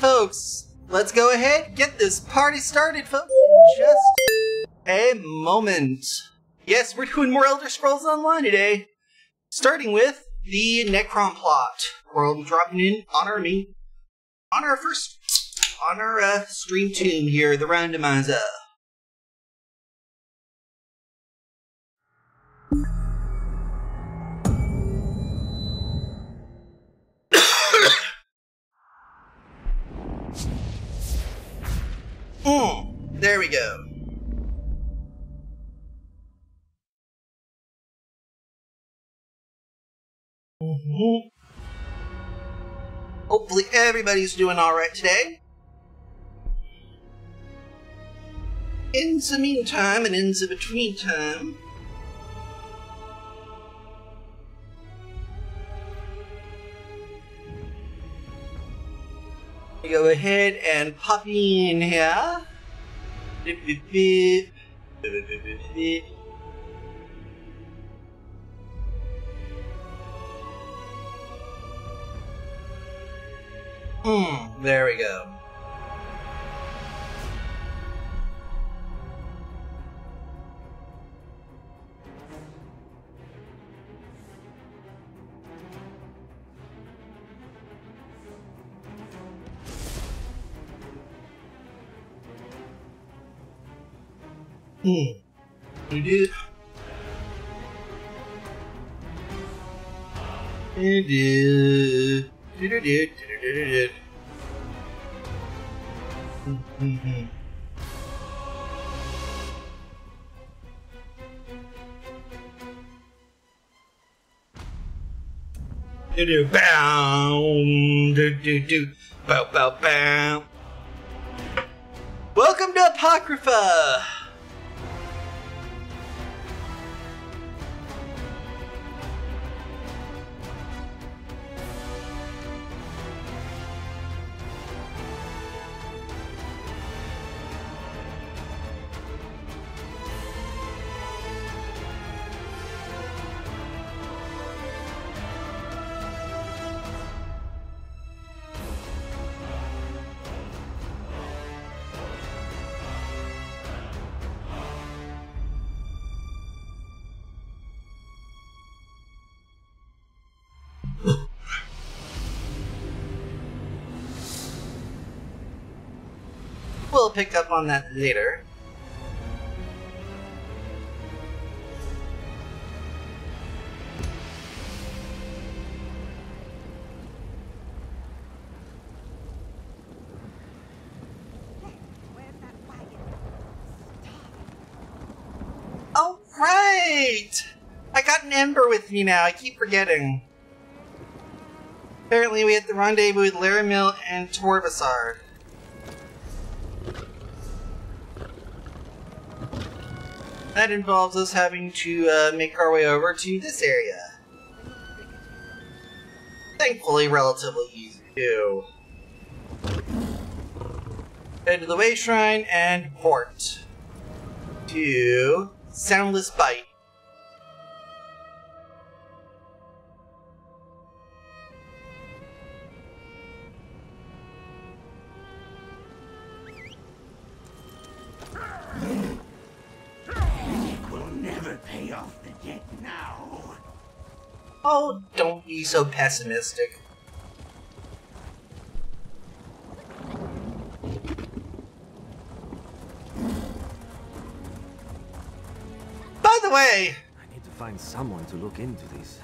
folks, let's go ahead and get this party started, folks, in just a moment. Yes, we're doing more Elder Scrolls Online today, starting with the Necron plot. We're dropping in on our stream tune here, the randomizer. There we go. Hopefully everybody's doing alright today. In the meantime and in the between time, go ahead and pop in here. There we go. Welcome to Apocrypha! We'll pick up on that later. Oh, right! I got an Ember with me now, I keep forgetting. Apparently we had the rendezvous with Laramil and Torbasard. That involves us having to make our way over to this area. Thankfully, relatively easy to do. Head to the Way Shrine and port to Soundless Bite. Pay off the debt now. Oh, don't be so pessimistic. By the way, I need to find someone to look into this.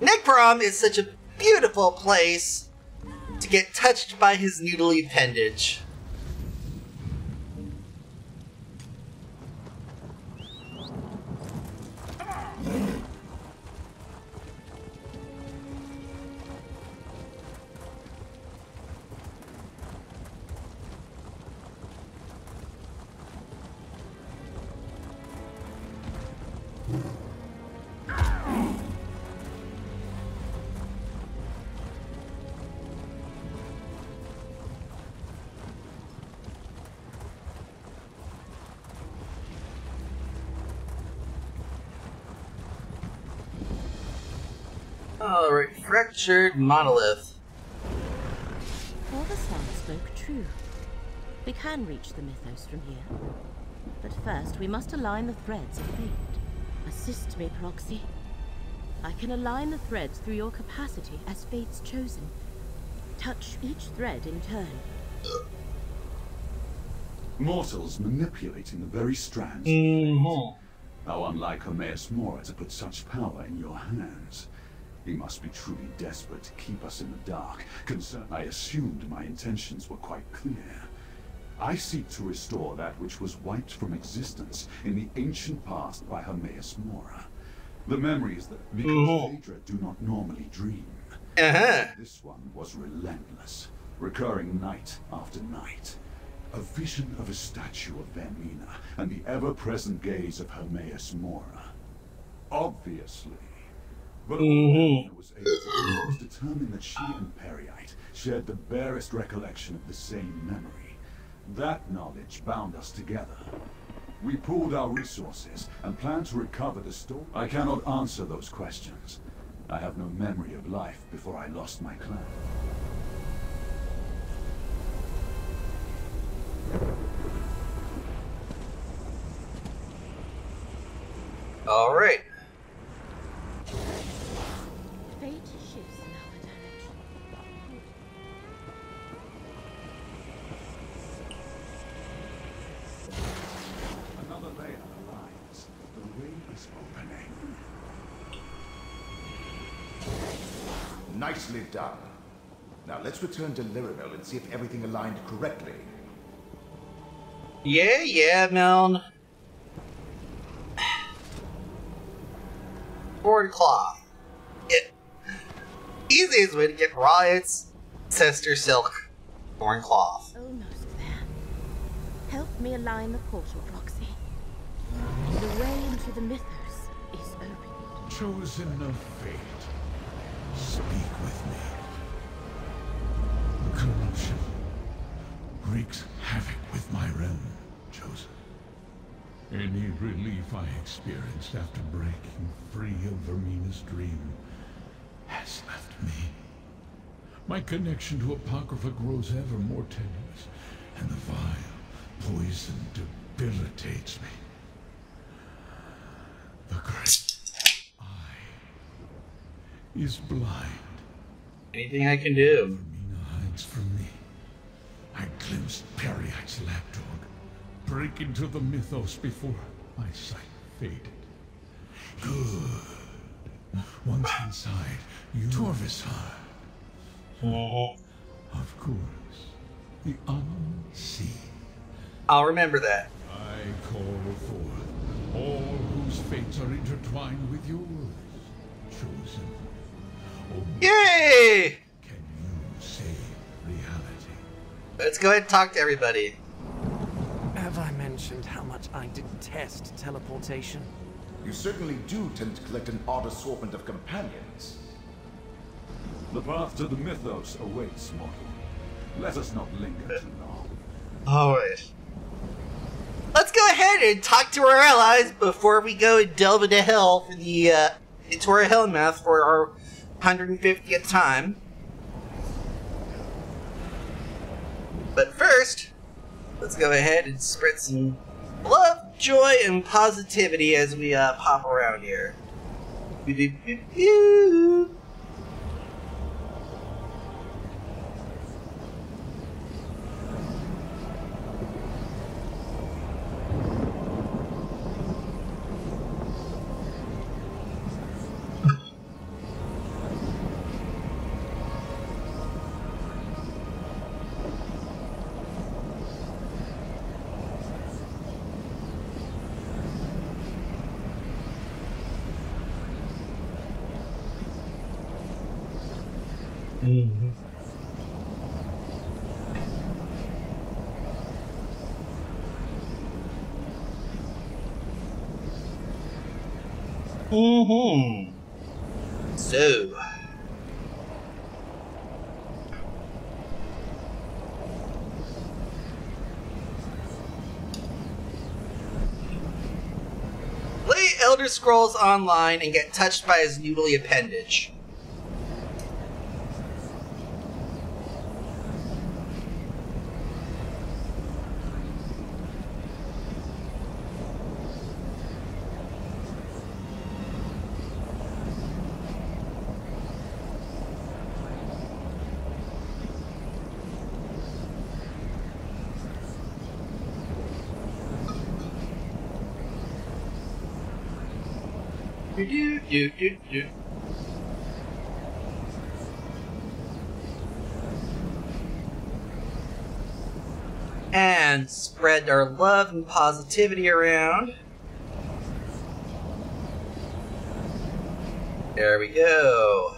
Necron is such a beautiful place to get touched by his noodly appendage. Alright, fractured monolith. All the sounds true. We can reach the mythos from here. But first, we must align the threads of fate. Assist me, Proxy. I can align the threads through your capacity as fate's chosen. Touch each thread in turn. Mortals manipulating the very strands. How unlike Hermaeus Mora to put such power in your hands. He must be truly desperate to keep us in the dark. I assumed my intentions were quite clear. I seek to restore that which was wiped from existence in the ancient past by Hermaeus Mora. The memories that, because Daedra do not normally dream. This one was relentless, recurring night after night. A vision of a statue of Vermina and the ever-present gaze of Hermaeus Mora. Obviously. But all I was able to do was determine that she and Periite shared the barest recollection of the same memory. That knowledge bound us together. We pooled our resources and planned to recover the stone. I cannot answer those questions. I have no memory of life before I lost my clan. All right. Fate shifts in our direction. Another layer aligns. The way is opening. Nicely done. Now let's return to Lyrino and see if everything aligned correctly. Yeah, Milne. Sword cloth. Easiest way to get riots, Cester silk, torn cloth. Almost there. Help me align the portal, Proxy. The way into the mythos is open. Chosen of fate, speak with me. Corruption wreaks havoc with my realm, Chosen. Any relief I experienced after breaking free of Vermina's dream has left me. My connection to Apocrypha grows ever more tenuous, and the vile poison debilitates me. The great eye is blind. Anything I can do? Vermina hides from me. I glimpsed Periite's lapdog break into the mythos before my sight faded. Good. Once inside, you Torvis heart. Of course, the unseen. I'll remember that. I call forth all whose fates are intertwined with yours, Chosen. Yay! Can you save reality? Let's go ahead and talk to everybody. Have I mentioned how much I detest teleportation? You certainly do tend to collect an odd assortment of companions. The path to the mythos awaits, mortal. Let us not linger too long. Alright. Let's go ahead and talk to our allies before we go and delve into hell for the, into our hell math for our 150th time. But first, let's go ahead and spread some love, joy, and positivity as we pop around here. So, play Elder Scrolls Online and get touched by his noodly appendage. Do-do-do-do-do. And spread our love and positivity around. There we go.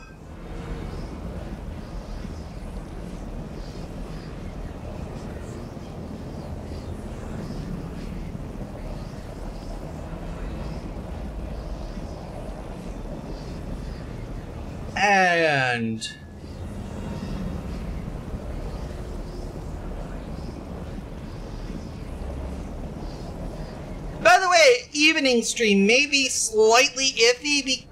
And by the way, evening stream may be slightly iffy,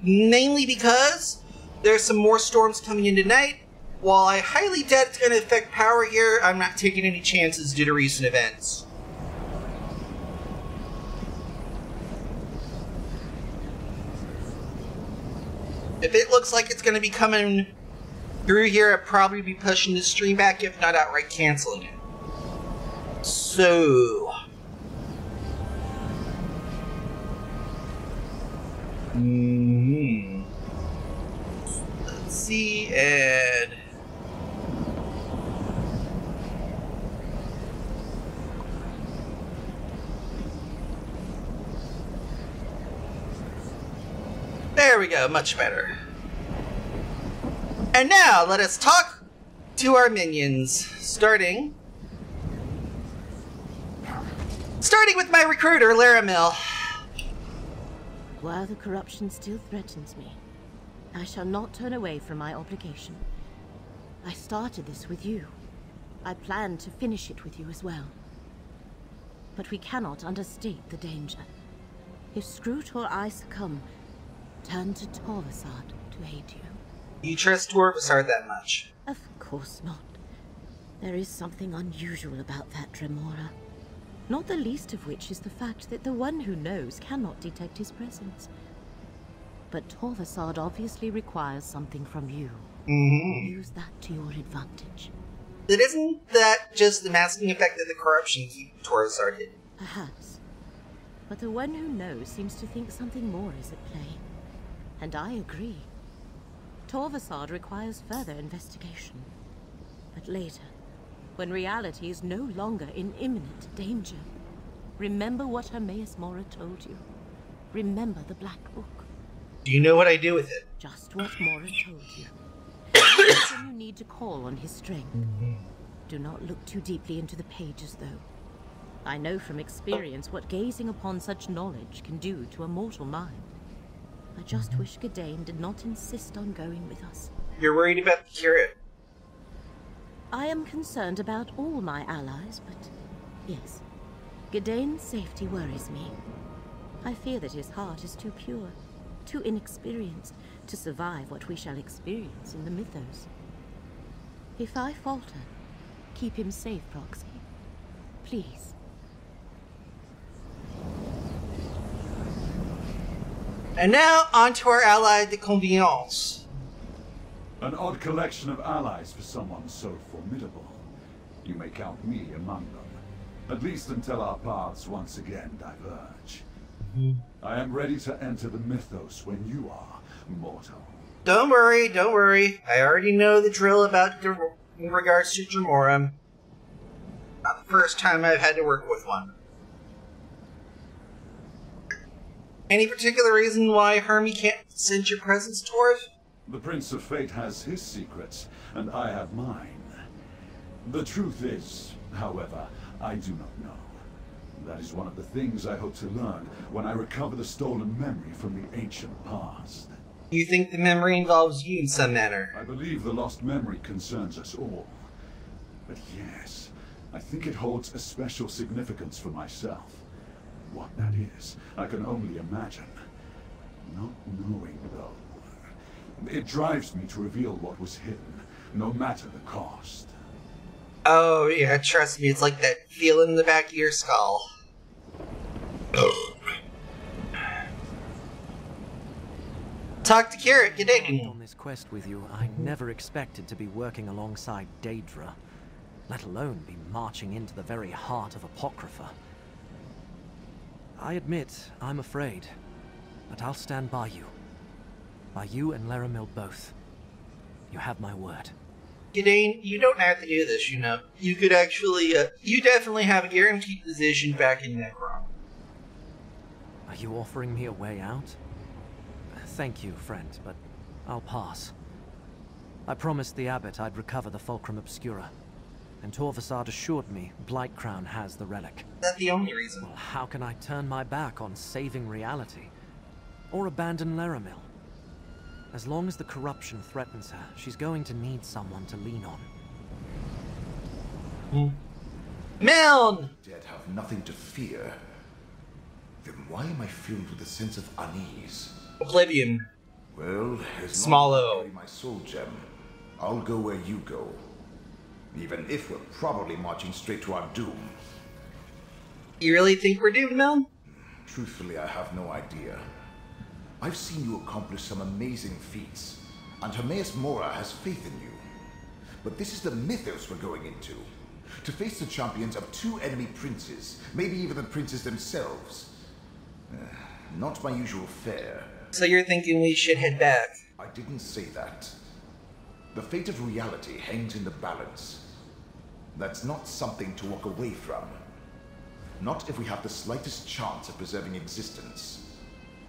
mainly because there's some more storms coming in tonight. While I highly doubt it's going to affect power here, I'm not taking any chances due to recent events. If it looks like it's going to be coming through here, I'll probably be pushing the stream back, if not outright canceling it. So... let's see, and... there we go, much better. And now, let us talk to our minions, starting with my recruiter, Laramil. While the corruption still threatens me, I shall not turn away from my obligation. I started this with you. I plan to finish it with you as well. But we cannot understate the danger. If Scroot or I succumb, turn to Torvasard to aid you. You trust Torvasard that much? Of course not. There is something unusual about that Dremora. Not the least of which is the fact that the one who knows cannot detect his presence. But Torvasard obviously requires something from you. Use that to your advantage. But isn't that just the masking effect of the corruption Torvasard did? Perhaps. But the one who knows seems to think something more is at play. And I agree. Torvasard requires further investigation. But later, when reality is no longer in imminent danger, remember what Hermaeus Mora told you. Remember the Black Book. Do you know what I do with it? Just what Mora told you. When you need to call on his strength. Do not look too deeply into the pages, though. I know from experience what gazing upon such knowledge can do to a mortal mind. I just wish Gadain did not insist on going with us. You're worried about the curate? I am concerned about all my allies, but yes, Gadain's safety worries me. I fear that his heart is too pure, too inexperienced to survive what we shall experience in the mythos. If I falter, keep him safe, Proxy. Please. And now, on to our ally de confiance. An odd collection of allies for someone so formidable. You may count me among them. At least until our paths once again diverge. I am ready to enter the mythos when you are, mortal. Don't worry, don't worry. I already know the drill about in regards to Dremora. Not the first time I've had to work with one. Any particular reason why Hermie can't sense your presence, Torv? The Prince of Fate has his secrets, and I have mine. The truth is, however, I do not know. That is one of the things I hope to learn when I recover the stolen memory from the ancient past. You think the memory involves you in some manner? I believe the lost memory concerns us all. But yes, I think it holds a special significance for myself. What that is, I can only imagine. Not knowing, though. It drives me to reveal what was hidden, no matter the cost. Oh, yeah, trust me, it's like that feeling in the back of your skull. Talk to Kirit, good day. On this quest with you, I never expected to be working alongside Daedra, let alone be marching into the very heart of Apocrypha. I admit I'm afraid, but I'll stand by you. By you and Laramil both. You have my word. Gidane, you don't have to do this, you know. You could actually, you definitely have a guaranteed position back in Necron. Are you offering me a way out? Thank you, friend, but I'll pass. I promised the abbot I'd recover the Fulcrum Obscura, and Torvasad assured me Blightcrown has the relic. Is that the only reason? Well, how can I turn my back on saving reality? Or abandon Laramil? As long as the corruption threatens her, she's going to need someone to lean on. Milne! Dead have nothing to fear. Then why am I filled with a sense of unease? Oblivion. Well, as Small long as I O. carry my soul gem, I'll go where you go. Even if we're probably marching straight to our doom. You really think we're doomed, Milne? Truthfully, I have no idea. I've seen you accomplish some amazing feats, and Hermaeus Mora has faith in you. But this is the mythos we're going into. To face the champions of two enemy princes, maybe even the princes themselves. Not my usual fare. So you're thinking we should head back? I didn't say that. The fate of reality hangs in the balance. That's not something to walk away from. Not if we have the slightest chance of preserving existence.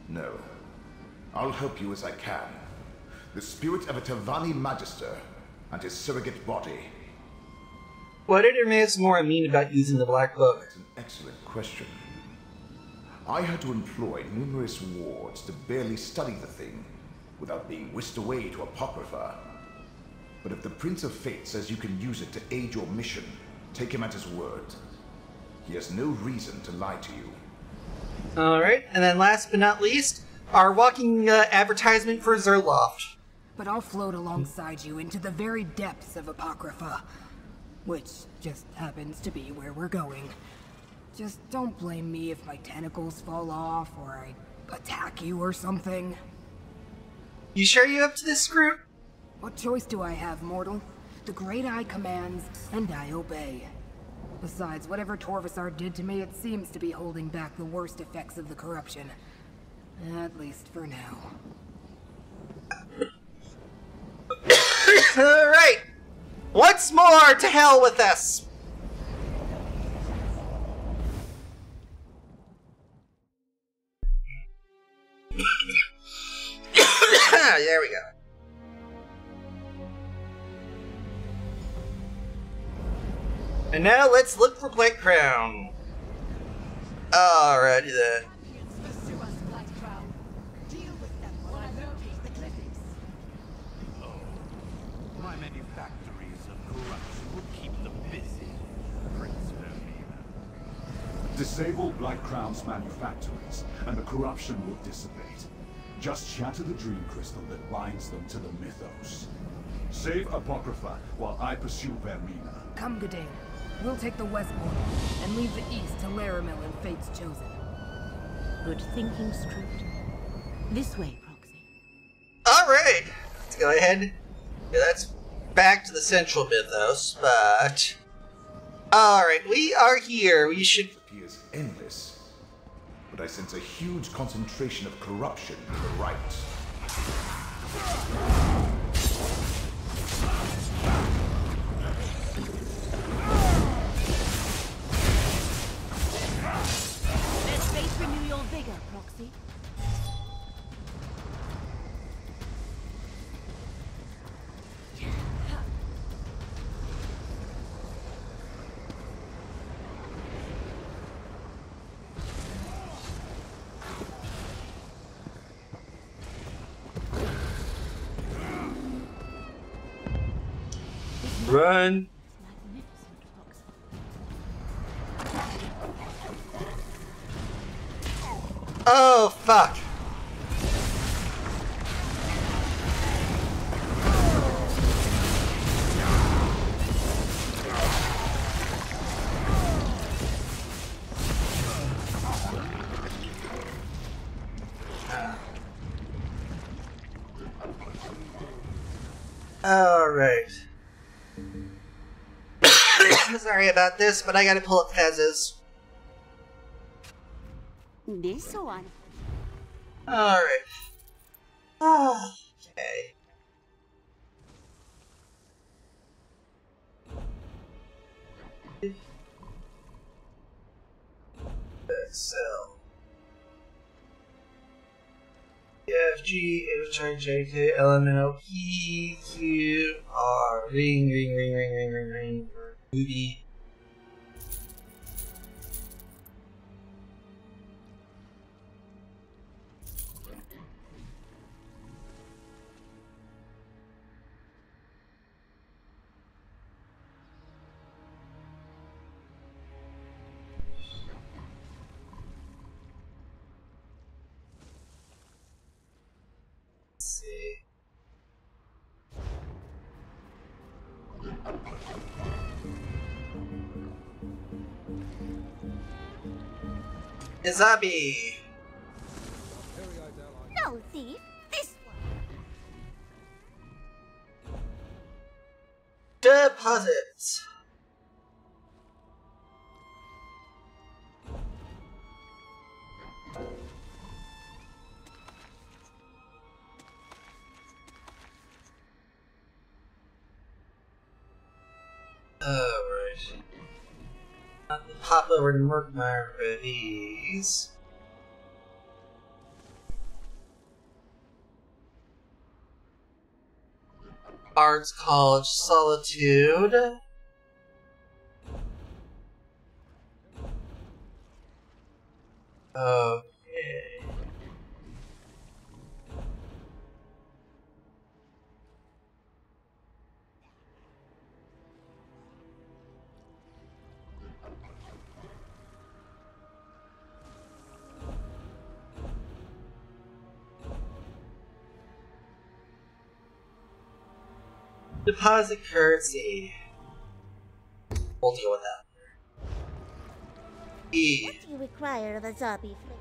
No. I'll help you as I can. The spirit of a Tavani Magister and his surrogate body. What did Hermaeus Mora mean about using the Black Book? That's an excellent question. I had to employ numerous wards to barely study the thing, without being whisked away to Apocrypha. But if the Prince of Fate says you can use it to aid your mission, take him at his word. He has no reason to lie to you. Alright, and then last but not least, our walking advertisement for Zerloft. But I'll float alongside you into the very depths of Apocrypha, which just happens to be where we're going. Just don't blame me if my tentacles fall off or I attack you or something. You sure you up to this, Scroot? What choice do I have, mortal? The Great Eye commands, and I obey. Besides, whatever Torvasar did to me, it seems to be holding back the worst effects of the corruption. At least for now. Alright! Once more, to hell with us! There we go. And now let's look for Blightcrown. Alrighty then. My manufactories of corruption will keep them busy, Prince Vermina. Disable Blightcrown's manufactories, and the corruption will dissipate. Just shatter the dream crystal that binds them to the mythos. Save Apocrypha while I pursue Vermina. Come, Gidane. We'll take the west border and leave the east to Laramil and Fate's Chosen. Good thinking, Scroot. This way, Proxy. Alright, let's go ahead. Yeah, that's back to the central mythos, but... Alright, we are here. We should... Appears endless. But I sense a huge concentration of corruption to the right. Let fate renew your vigor, Proxy. Run! Oh, fuck! Alright. Sorry about this, but I gotta pull up Fez's. This one. Alright. Okay. Excel. F, G, H, I, J, K, L, M, N, O, P, Q, R, ring, ring, ring, ring, ring, ring, ring, booty. See. Izabi! No, thief. This one. Deposits! Alright. Pop over to mark my reviews. Arts College Solitude. Okay. Deposit currency. We'll deal with that. E. What do you require of a zombie flick?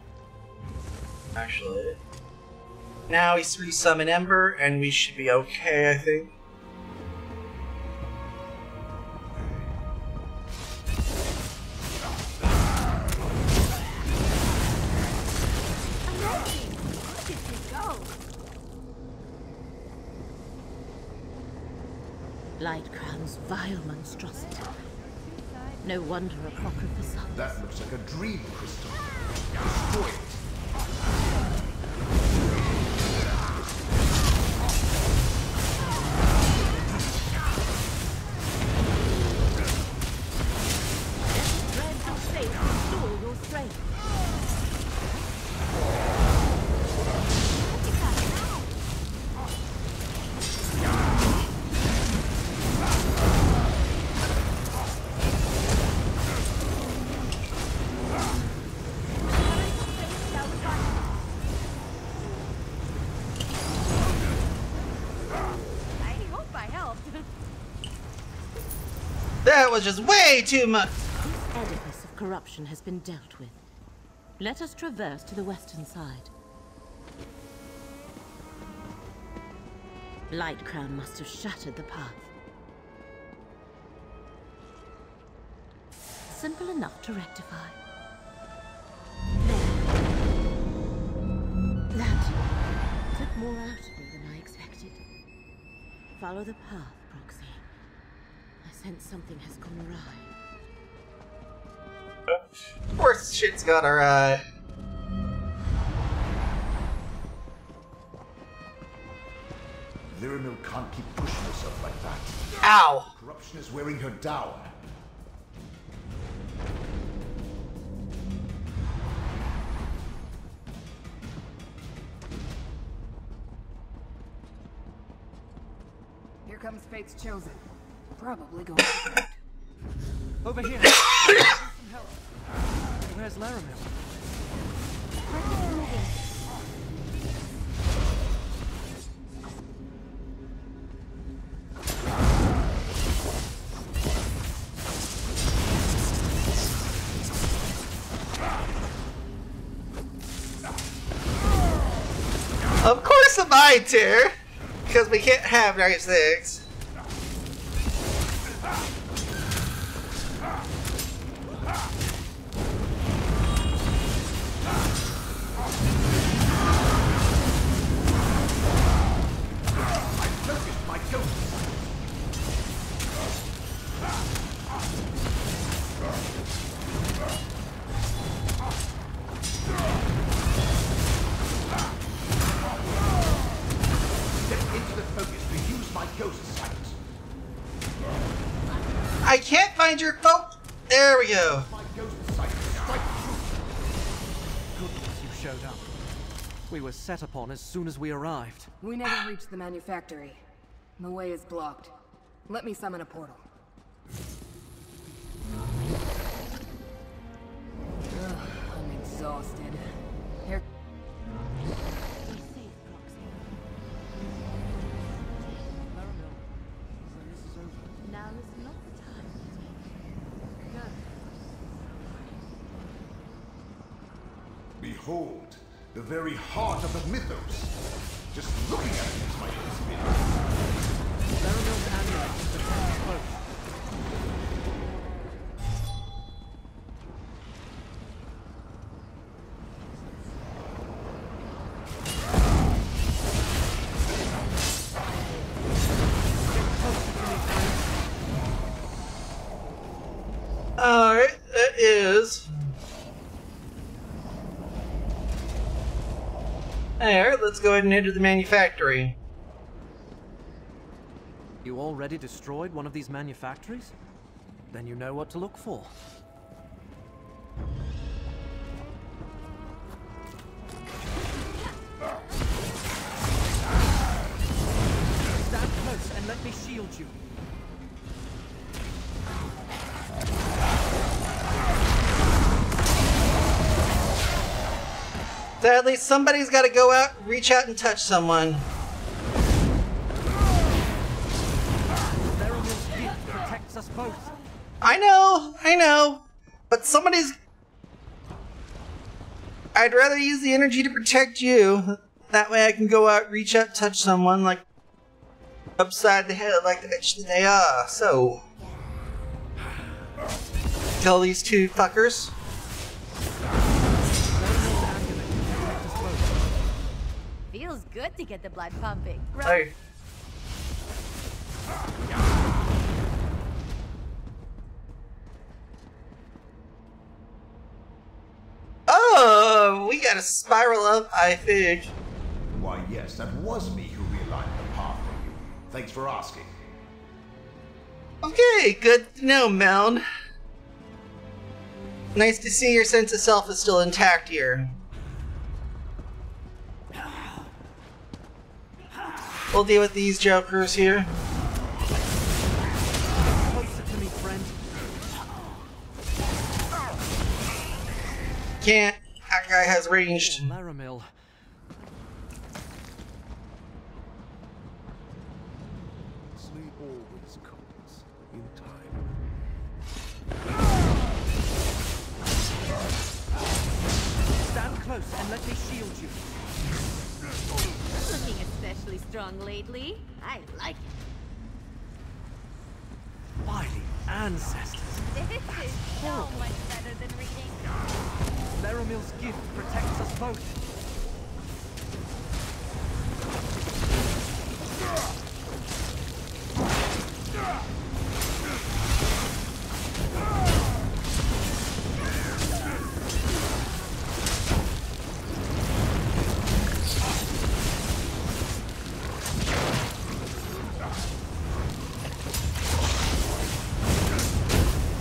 Actually. Now he's resummon Ember, and we should be okay, I think. Light Crown's vile monstrosity. No wonder Apocrypha suffers. That looks like a dream crystal. Destroy it. Dread your faith, restore your strength. That was just way too much! This edifice of corruption has been dealt with. Let us traverse to the western side. Light Crown must have shattered the path. Simple enough to rectify. There. That took more out of me than I expected. Follow the path, Proxy. I sense something has gone awry. Of course shit's got awry. Viramil can't keep pushing herself like that. Ow! Corruption is wearing her down. Here comes Fate's Chosen. Probably going to court. Over here. Some help. Where's Laramil? Of course am I too! Because we can't have nice things. behind your folk. There we go. Goodness, you showed up. We were set upon as soon as we arrived. We never reached the manufactory. The way is blocked. Let me summon a portal. Ugh, I'm exhausted. Here. Be safe, Proxy. Laramil, so this is over. Now is not the time, lady. Go. Behold, the very heart of the mythos. Just looking at it is my experience. Laramil's amulet protects both. Alright, that is... There, let's go ahead and enter the manufactory. You already destroyed one of these manufactories? Then you know what to look for. Stand close and let me shield you. Sadly, somebody's got to go out, reach out, and touch someone. Laramil's gift protects us both. I know, but somebody's... I'd rather use the energy to protect you. That way I can go out, reach out, touch someone, like, upside the head like the bitch that they are. So... kill these two fuckers. Feels good to get the blood pumping. Right. Oh, we got a spiral up, I think. Why, yes, that was me who realigned the path for you. Thanks for asking. Okay, good to know, Meln. Nice to see your sense of self is still intact here. We'll deal with these jokers here. Closer to me, friend. Can't. That guy has ranged. Oh, Laramil. Sleep always comes in time. Stand close and let me shield you. Looking especially strong lately. I like it. By the ancestors. This is so much better than reading. Laramil's gift protects us both.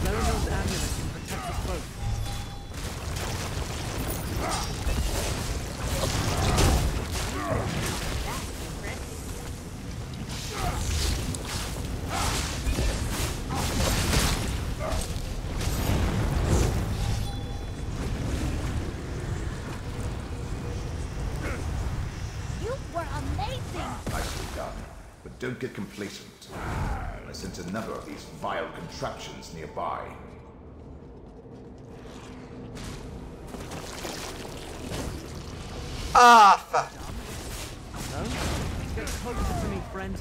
Laramil's amulet can protect us both. You were amazing. Nicely done. But don't get complacent. I sent another of these vile contraptions nearby. Ah, fuck. No? Get closer to me, friend.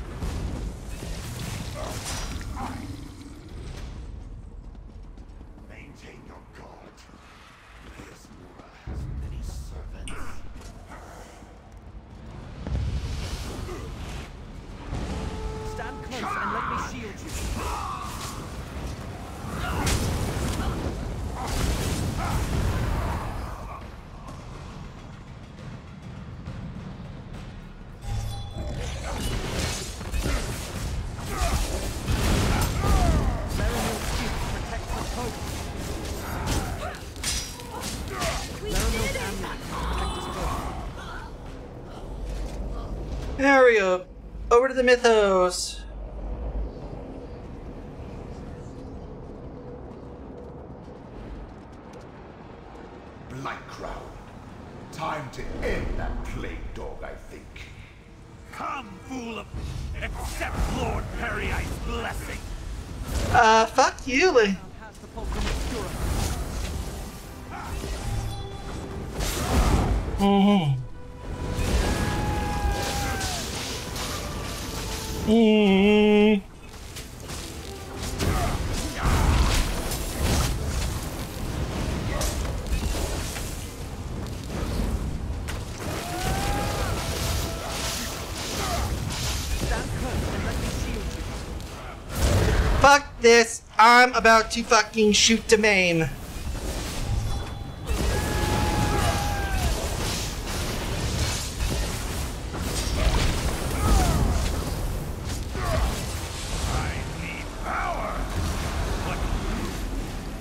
Maintain your guard. This Mura has many servants. Stand close and let me shield you. There we go. Over to the Mythos. Blight Crown. Time to end that plague dog, I think. Come, fool of... Accept Lord Perryite's blessing. Fuck you, Lee. Has the fulcrum obscura. Mm-hmm. Mm-hmm. Fuck this. I'm about to fucking shoot to maim.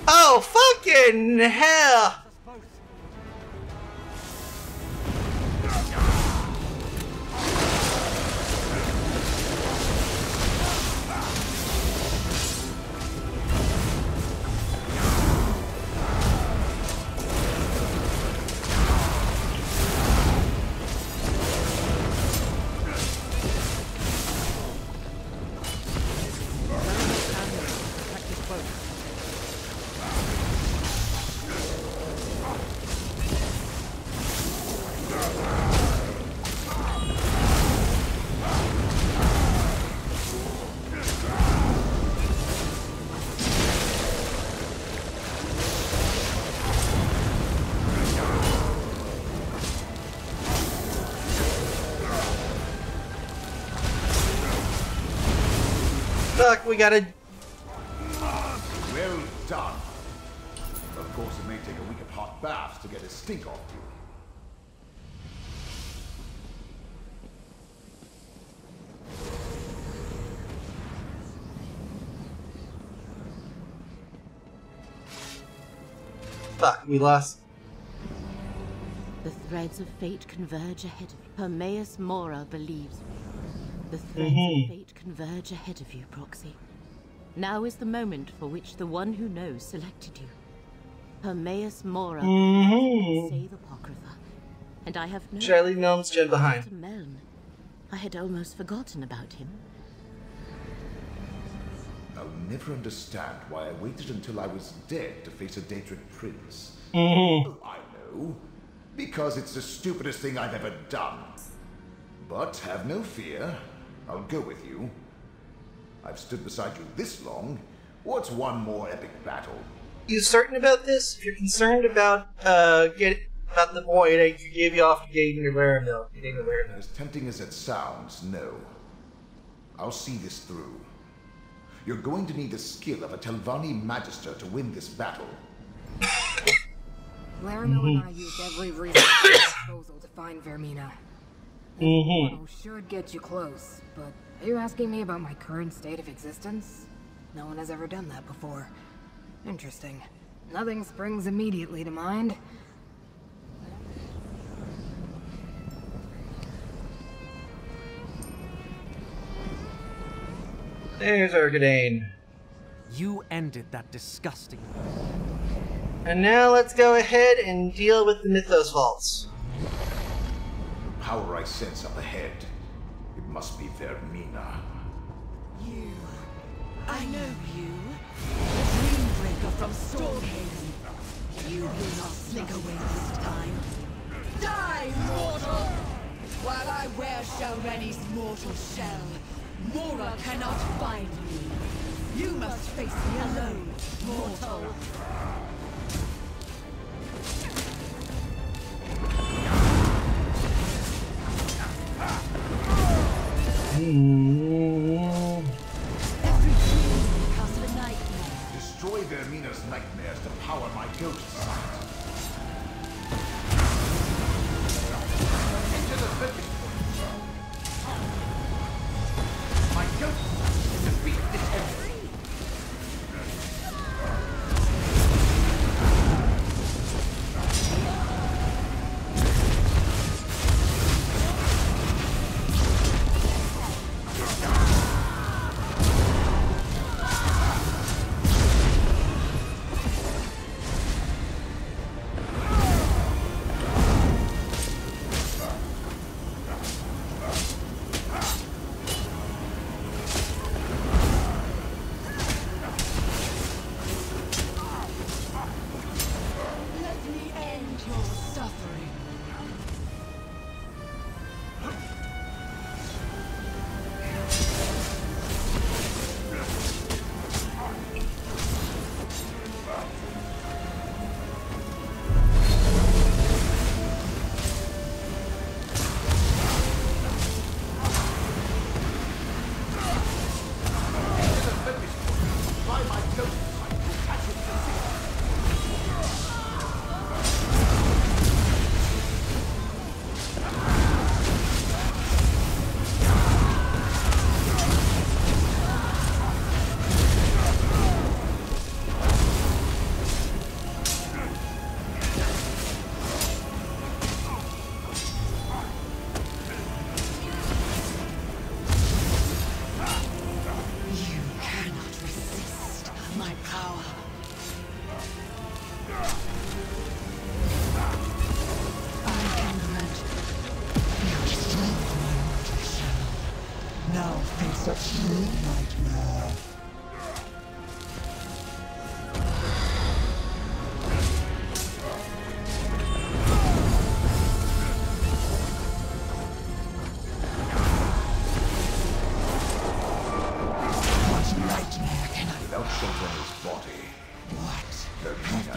Oh, fucking hell! Fuck, we gotta... Well done. Of course, it may take a week of hot baths to get a stink off you. Fuck, we lost. The threads of fate converge ahead of you. Hermaeus Mora believes. The threads of fate converge ahead of you, Proxy. Now is the moment for which the one who knows selected you. Hermaeus Mora say the Apocrypha. And I have no... Should I leave Melm's Gen behind? Melm. I had almost forgotten about him. I'll never understand why I waited until I was dead to face a Daedric prince. Mm-hmm. I know. Because it's the stupidest thing I've ever done. But have no fear. I'll go with you. I've stood beside you this long. What's one more epic battle? You certain about this? If you're concerned about about the void, I gave you off to getting your Laramil. As tempting as it sounds, no. I'll see this through. You're going to need the skill of a Telvanni Magister to win this battle. Laramil and I used every resource at our disposal to find Vermina. Portal should get you close, but are you asking me about my current state of existence? No one has ever done that before. Interesting. Nothing springs immediately to mind. There's Urgadane. You ended that disgusting... And now let's go ahead and deal with the Mythos Vaults. The power I sense up ahead. It must be Vermina. You. I know you. The Dreambreaker from Stormhaven. You will not slink away this time. Die, mortal! While I wear Shalreni's mortal shell, Mora cannot find me. You must face me alone, mortal. Every dream becomes a nightmare. Destroy Vermina's nightmares to power my ghost sight. Into the vantage point. My ghost sight can defeat this enemy.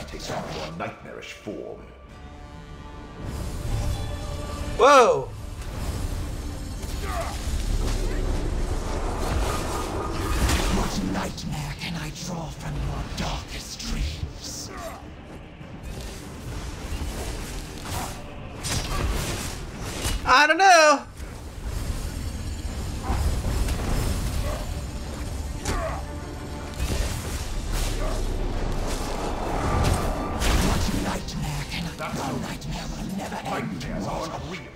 takes on a more nightmarish form. Whoa! What nightmare can I draw from your darkest dreams? I don't know. What nightmare can I... No nightmare will never end. Nightmares are unreal.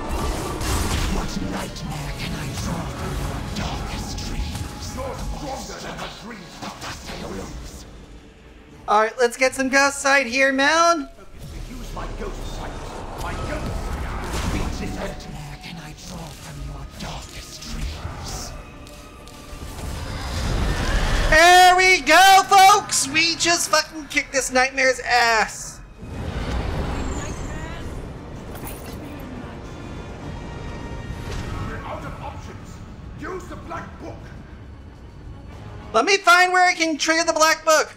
What nightmare can I draw from your darkest dreams? You're stronger than the dreams. Alright, let's get some ghost sight here, man. Use my ghost sight. My ghost sight. Reach this end. Nightmare can I draw from your darkest dreams? There we go, folks! We just fucking kicked this nightmare's ass. We're out of options. Use the black book. Let me find where I can trigger the black book.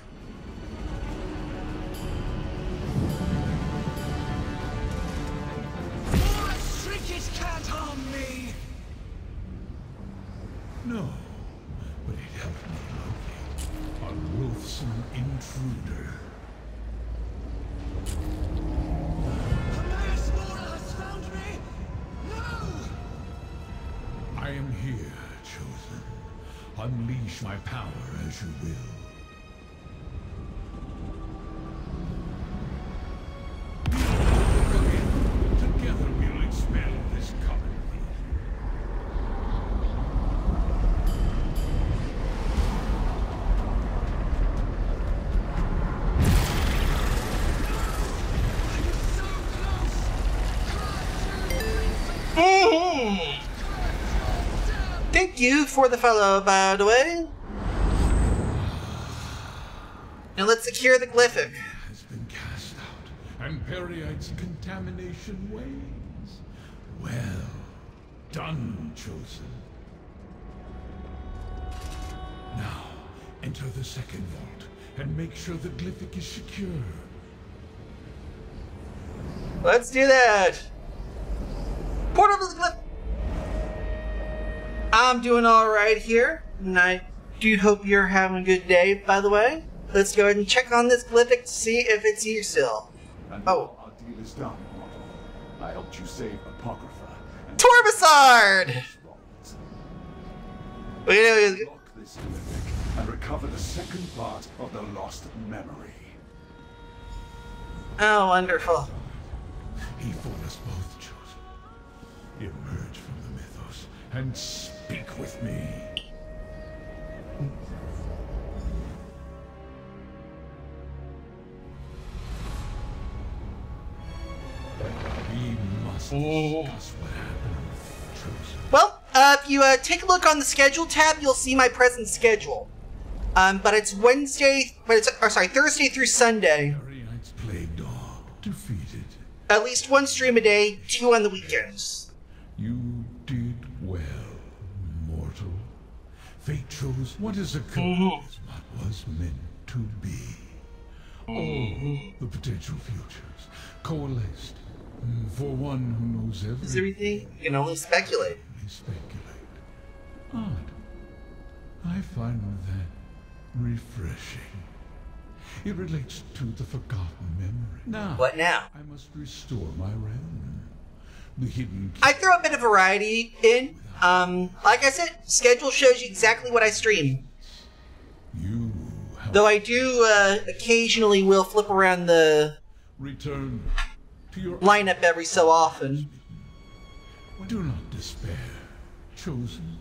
My trinkets can't harm me! No, but it helped me locate a loathsome intruder. Hermaeus Mora has found me! No! I am here, Chosen. Unleash my power as you will. Together we'll expel this coven. Thank you for the follow, by the way. Now let's secure the glyphic. Has been cast out, and Periite's contamination wanes. Well done, Chosen. Now, enter the second vault, and make sure the glyphic is secure. Let's do that. Portal to the glyphic. I'm doing alright here, and I do hope you're having a good day, by the way. Let's go ahead and check on this glyphic to see if it's here still. And Oh. our deal is done, mortal. I helped you save Apocrypha. And Torbasard! Wait, lock this glyphic and recover the second part of the lost memory. oh, wonderful. He fought us both, Chosen. Emerge from the mythos and speak with me. We must discuss what happened, Chosen. Well, if you take a look on the schedule tab, you'll see my present schedule. But it's Thursday through Sunday. Periite's plague dog defeated. At least one stream a day, 2 on the weekends. You did well, mortal. Fate chose what is occurred is what was meant to be. All the potential futures coalesced for one who knows Is everything? You can only speculate. We speculate. Odd. I find that refreshing. It relates to the forgotten memory. Now, What now? I must restore my realm. The hidden I throw a bit of variety in. Like I said, schedule shows you exactly what I stream. you have Though I do occasionally will flip around the returned to your lineup every so often. Do not despair, Chosen.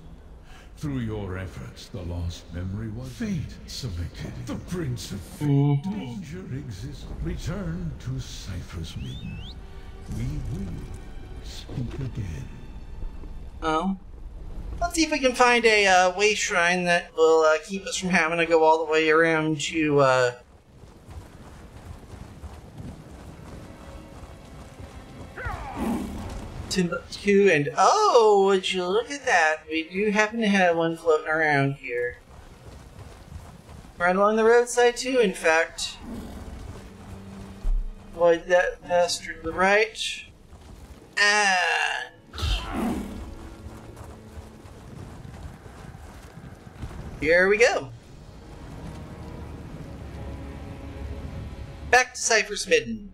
Through your efforts, the lost memory was fate selected. The Prince of Fate. Danger exists. Return to Cypher's Midden. We will speak again. Oh. Let's see if we can find a way shrine that will keep us from having to go all the way around to Timbuktu, and oh, would you look at that? We do happen to have one floating around here. Right along the roadside too, in fact. Avoid that bastard to the right. And here we go. Back to Cypher's Midden.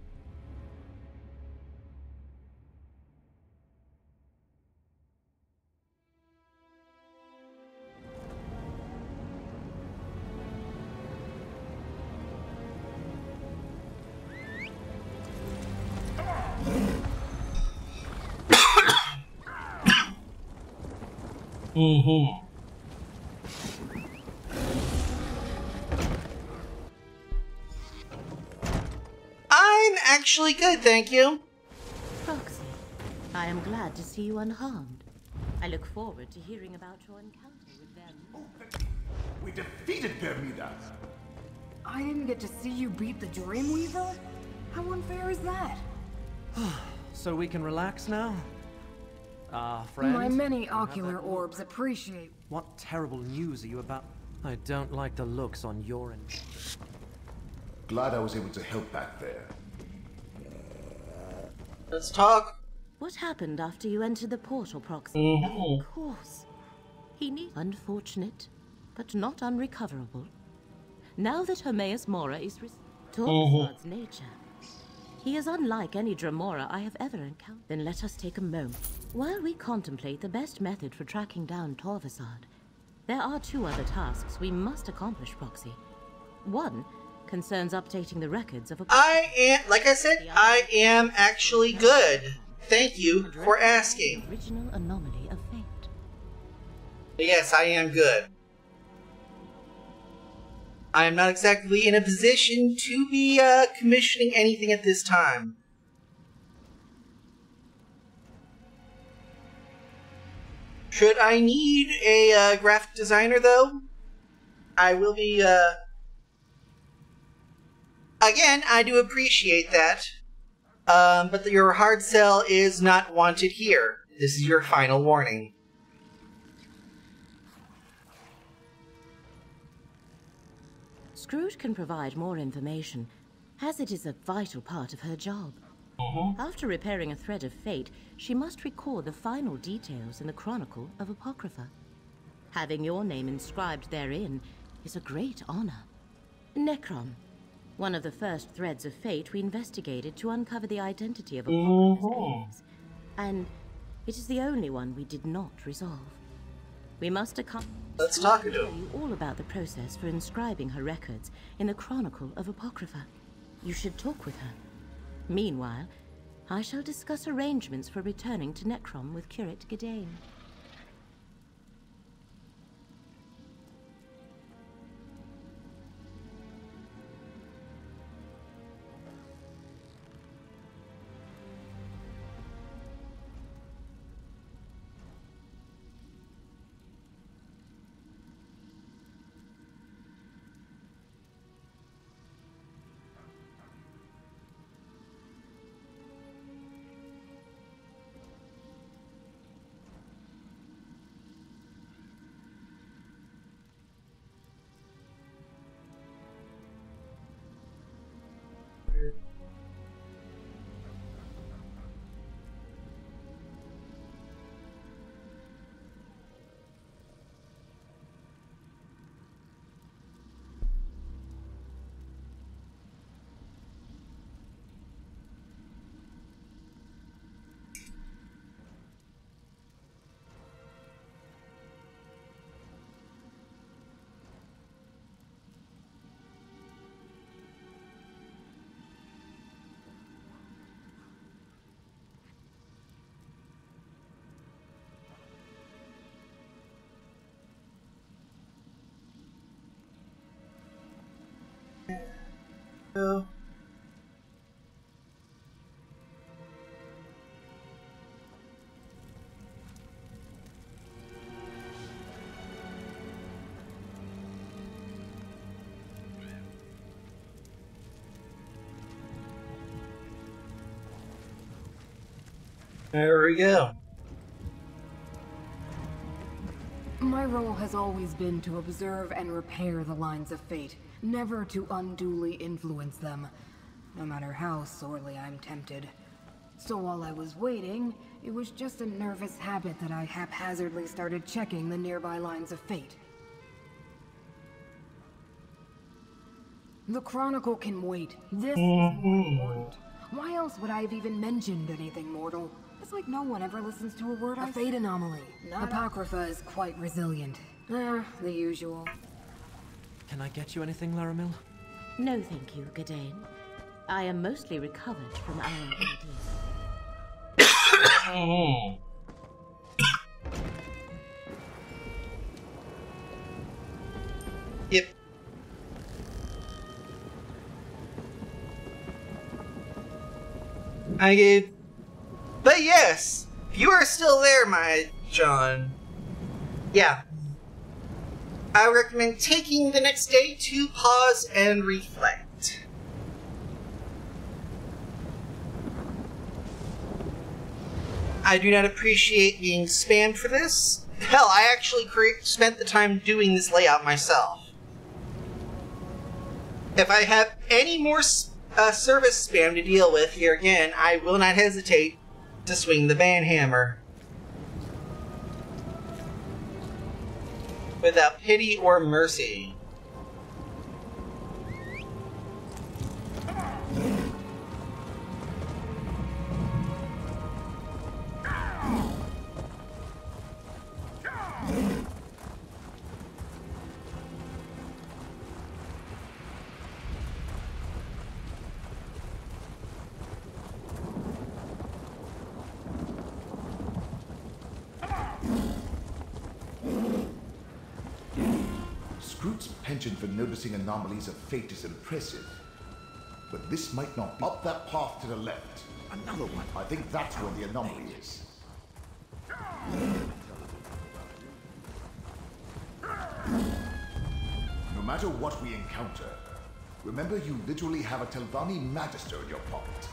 I'm actually good, thank you. Proxy, I am glad to see you unharmed. I look forward to hearing about your encounter with them. We defeated Bermuda. I didn't get to see you beat the Dreamweaver? How unfair is that? So we can relax now? Friend? My many ocular orbs appreciate... What terrible news are you about? I don't like the looks on your end. Glad I was able to help back there. Let's talk. What happened after you entered the portal, Proxy? Of course. He needs... Unfortunate, but not unrecoverable. Now that Hermaeus Mora is... Torvald's nature. He is unlike any Dremora I have ever encountered. Then let us take a moment. While we contemplate the best method for tracking down Torvasad, there are two other tasks we must accomplish, Proxy. One concerns updating the records of a... like I said, I am actually good. Thank you for asking. The original anomaly of fate. Yes, I am good. I am not exactly in a position to be commissioning anything at this time. Should I need a graphic designer, though, I will be... Again, I do appreciate that. But your hard sell is not wanted here. This is your final warning. Scrooge can provide more information, as it is a vital part of her job. After repairing a thread of fate, she must record the final details in the Chronicle of Apocrypha. Having your name inscribed therein is a great honor. Necrom, one of the first threads of fate we investigated to uncover the identity of Apocrypha's aliens, and it is the only one we did not resolve. We must Let's talk to tell you all about the process for inscribing her records in the Chronicle of Apocrypha. You should talk with her. Meanwhile, I shall discuss arrangements for returning to Necrom with Curate Gedane. Oh. There we go. My role has always been to observe and repair the lines of fate, never to unduly influence them, no matter how sorely I'm tempted. So while I was waiting, it was just a nervous habit that I haphazardly started checking the nearby lines of fate. The Chronicle can wait. This is more important. Why else would I have even mentioned anything mortal? It's like no one ever listens to a word I say. A fate anomaly. Apocrypha is quite resilient. The usual. Can I get you anything, Laramil? No, thank you, Gadain. I am mostly recovered from our ordeal. Yep. But yes, if you are still there, my John, yeah, I recommend taking the next day to pause and reflect. I do not appreciate being spammed for this. Hell, I actually spent the time doing this layout myself. If I have any more service spam to deal with here again, I will not hesitate to swing the banhammer. Without pity or mercy. Scroot's penchant for noticing anomalies of fate is impressive. But this might not be. Up that path to the left. Another one. I think that's where the anomaly is. No matter what we encounter, remember you literally have a Telvanni Magister in your pocket.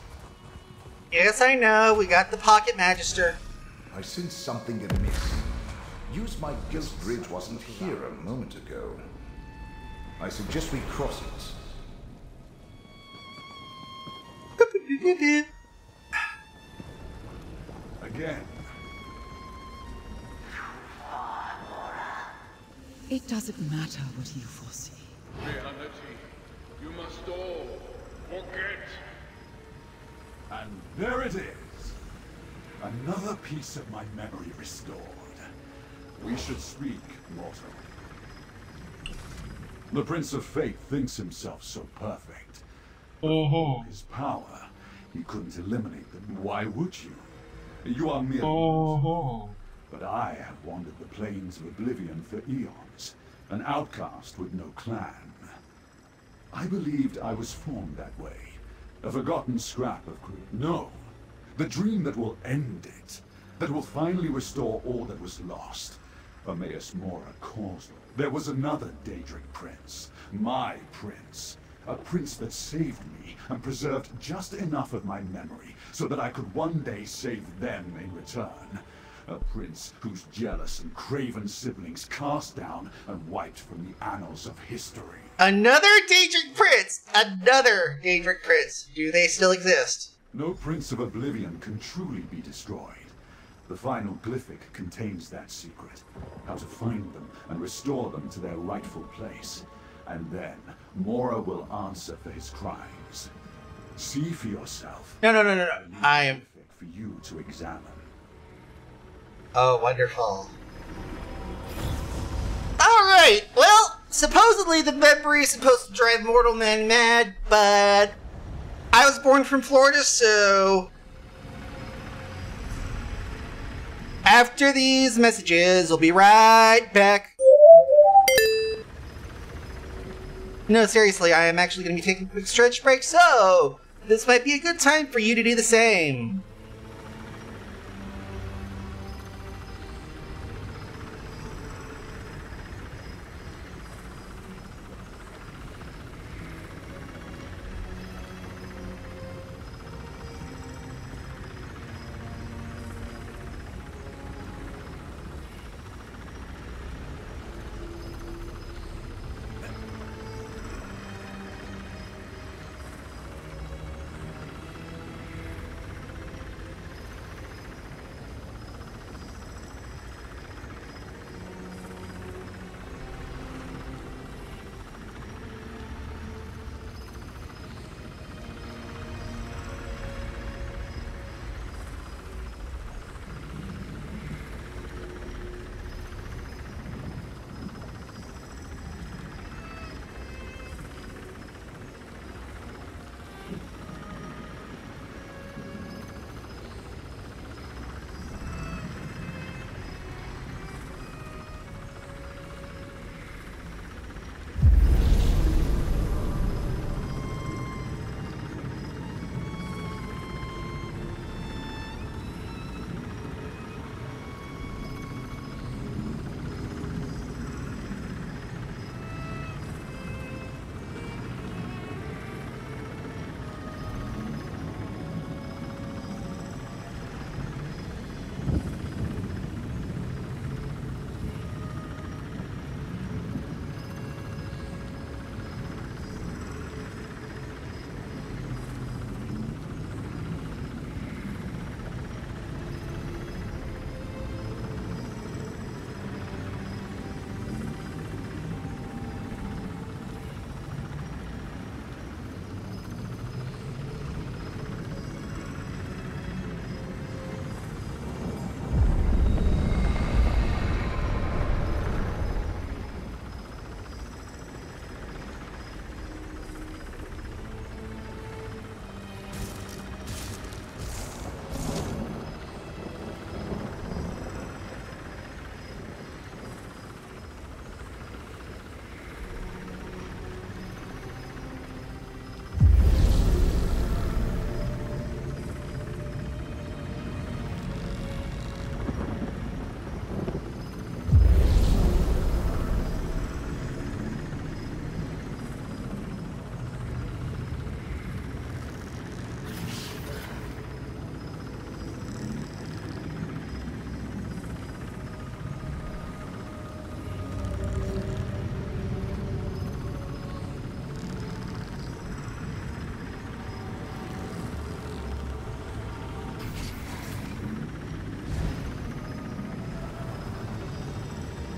Yes, I know. We got the Pocket Magister. I sense something amiss. Use my Ghost Bridge wasn't here a moment ago. I suggest we cross it. Again. It doesn't matter what you foresee. Reality, you must all forget. And there it is. Another piece of my memory restored. We should speak, mortal. The Prince of Fate thinks himself so perfect. But his power, he couldn't eliminate them. Why would you? You are mere But I have wandered the plains of oblivion for eons, an outcast with no clan. I believed I was formed that way, a forgotten scrap of No, the dream that will end it, that will finally restore all that was lost. Aeneas Mora caused it. There was another Daedric prince, my prince. A prince that saved me and preserved just enough of my memory so that I could one day save them in return. A prince whose jealous and craven siblings cast down and wiped from the annals of history. Another Daedric Prince! Another Daedric Prince. Do they still exist? No Prince of Oblivion can truly be destroyed. The final glyphic contains that secret. How to find them and restore them to their rightful place. And then, Mora will answer for his crimes. See for yourself. No. I am... for you to examine. Oh, wonderful. Alright, well, supposedly the memory is supposed to drive mortal men mad, but I was born from Florida, so after these messages, we'll be right back. No, seriously, I am actually going to be taking a quick stretch break, so this might be a good time for you to do the same.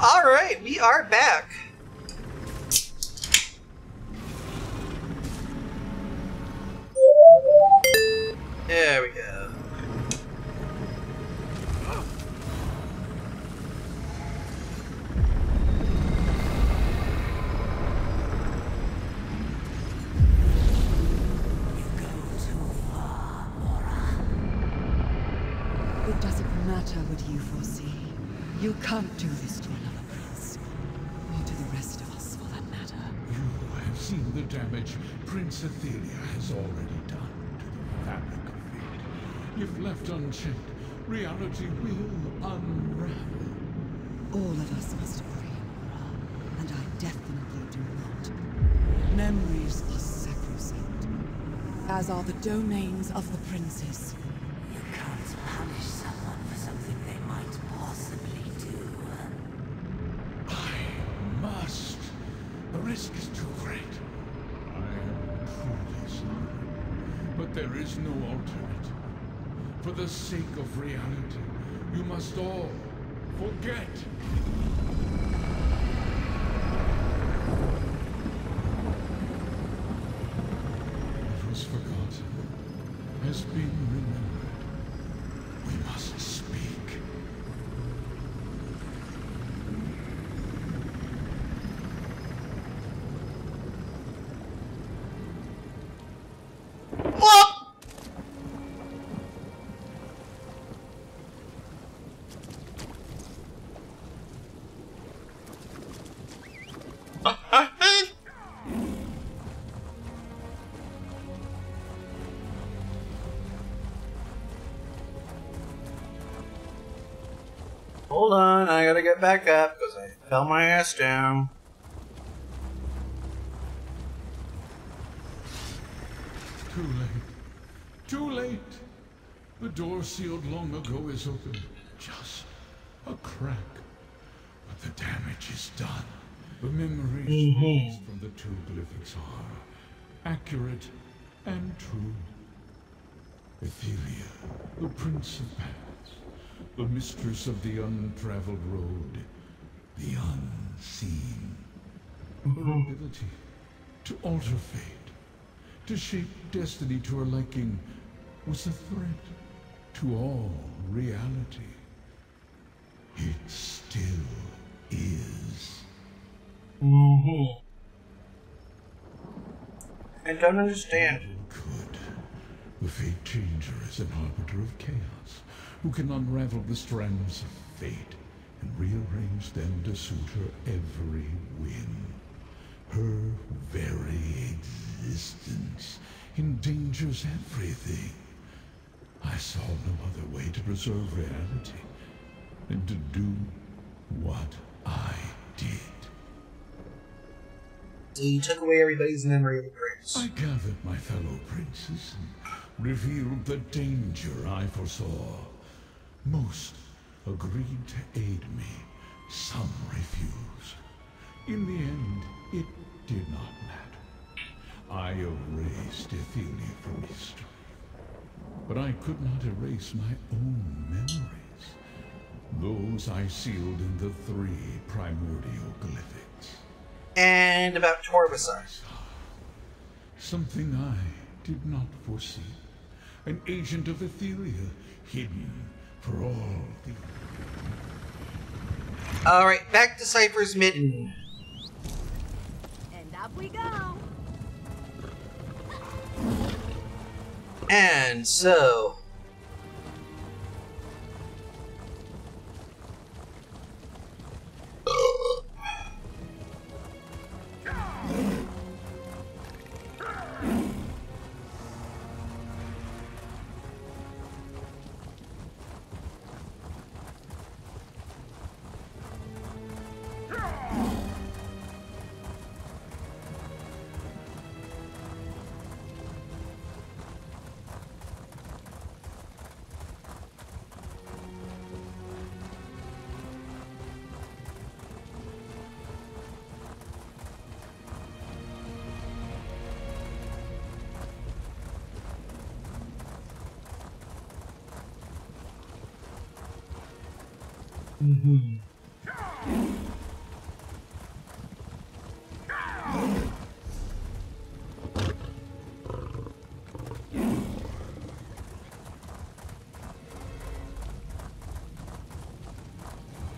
Alright, we are back. There we go. It doesn't matter what you foresee. You can't do this to another prince. Or to the rest of us, for that matter. You have seen the damage Prince Athelia has already done to the fabric of fate. If left unchecked, reality will unravel. All of us must agree, Nora, and I definitely do not. Memories are sacrosanct, as are the domains of the princes. You can't punish someone for something they might possibly do. I must. The risk is too great. I am truly sorry. But there is no alternative. For the sake of reality, you must all forget. What was forgotten has been remembered. We must speak. Hold on, I gotta get back up because I fell my ass down. Too late. Too late. The door sealed long ago is open. Just a crack. But the damage is done. The memories from the two glyphics are accurate and true. Athelia, the Prince of Paths, the mistress of the untraveled road, the unseen. Her ability to alter fate, to shape destiny to her liking, was a threat to all reality. It still is. I don't understand. Could. The Fate Changer is an arbiter of chaos, who can unravel the strands of fate and rearrange them to suit her every whim. Her very existence endangers everything. I saw no other way to preserve reality than to do what I did. So you took away everybody's memory of the prince. I gathered my fellow princes and revealed the danger I foresaw. Most agreed to aid me, some refused. In the end, it did not matter. I erased Athelia from history. But I could not erase my own memories. Those I sealed in the 3 primordial glyphics. And about Torbasar. Something I did not foresee. An agent of Athelia, hidden for all the... Alright, back to Cypher's Mitten. And up we go. And so...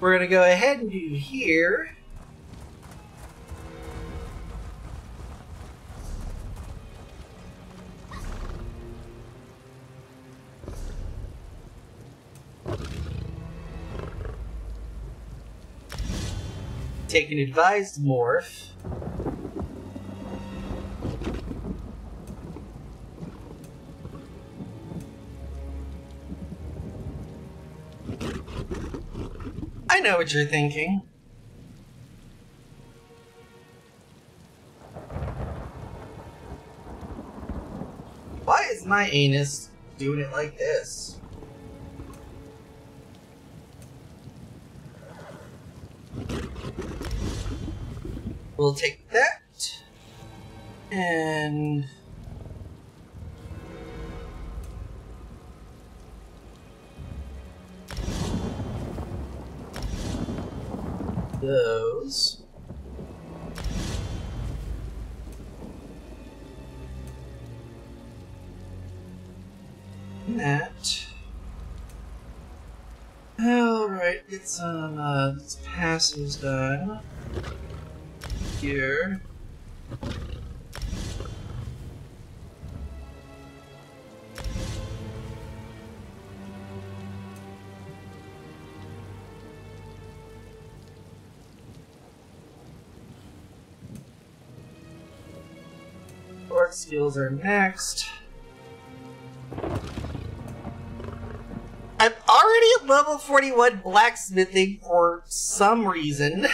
we're gonna go ahead and do here. Take an advised morph. I know what you're thinking. Why is my anus doing it like this? We'll take that and those. And that. Alright, get some passes done. Here. Orc skills are next. I'm already at level 41 blacksmithing for some reason.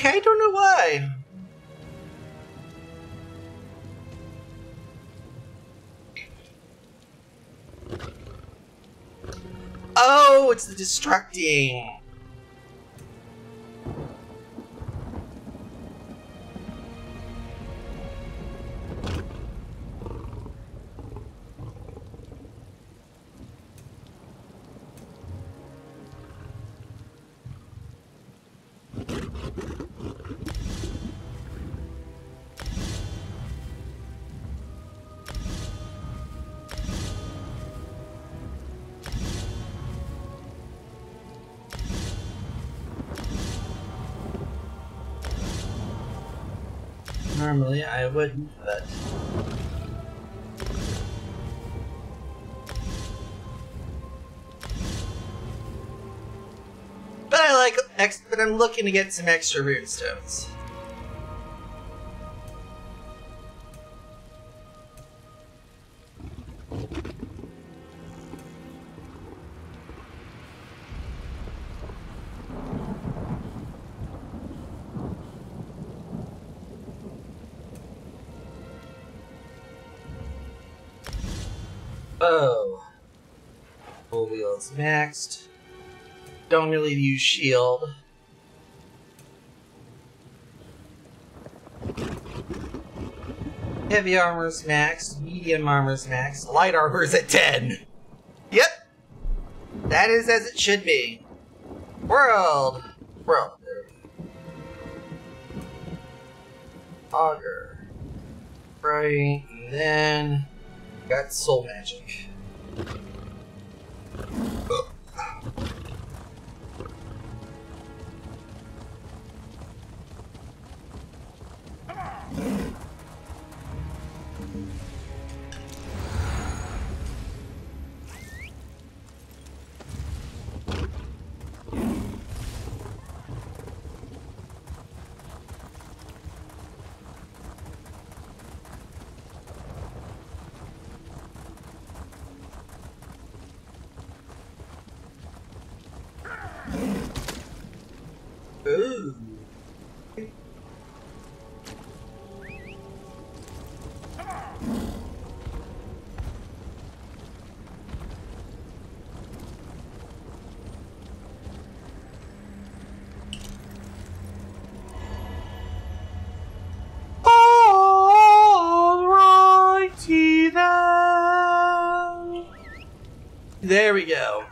I don't know why. Oh, it's the destructing. Normally I wouldn't, but I like but I'm looking to get some extra runestones. Oh. Full wheels maxed. Don't really use shield. Heavy armor's maxed, medium armor's maxed, light armor's at 10. Yep. That is as it should be. World. There we go. Auger. Right, and then got soul magic. Ooh. Alrighty then. There we go.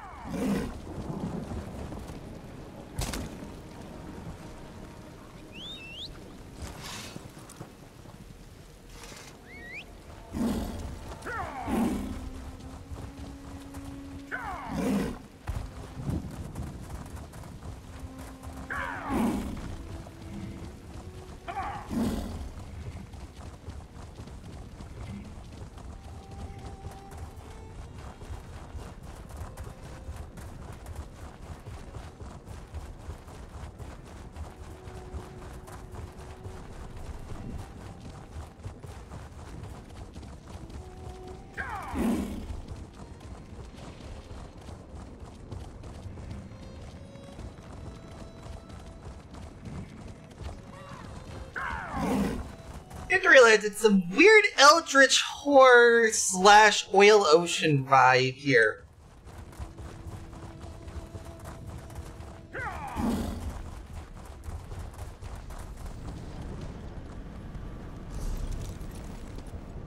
starting to realize it's some weird eldritch horror / oil ocean vibe here.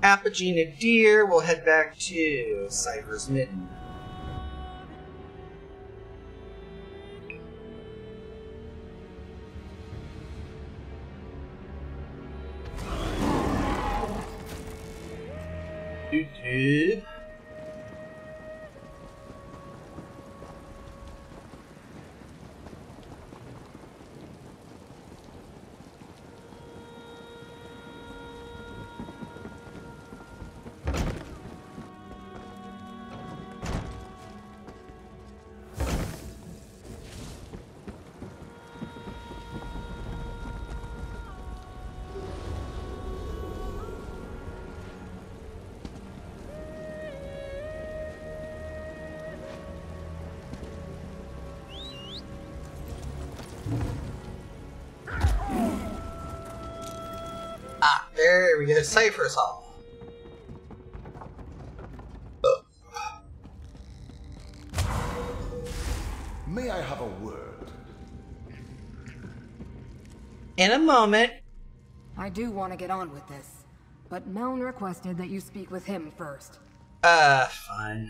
Apogena Deer, we'll head back to Cypher's Mitten. YouTube. There we go, Cypher's Hall. May I have a word? In a moment. I do want to get on with this, but Meln requested that you speak with him first. Fine.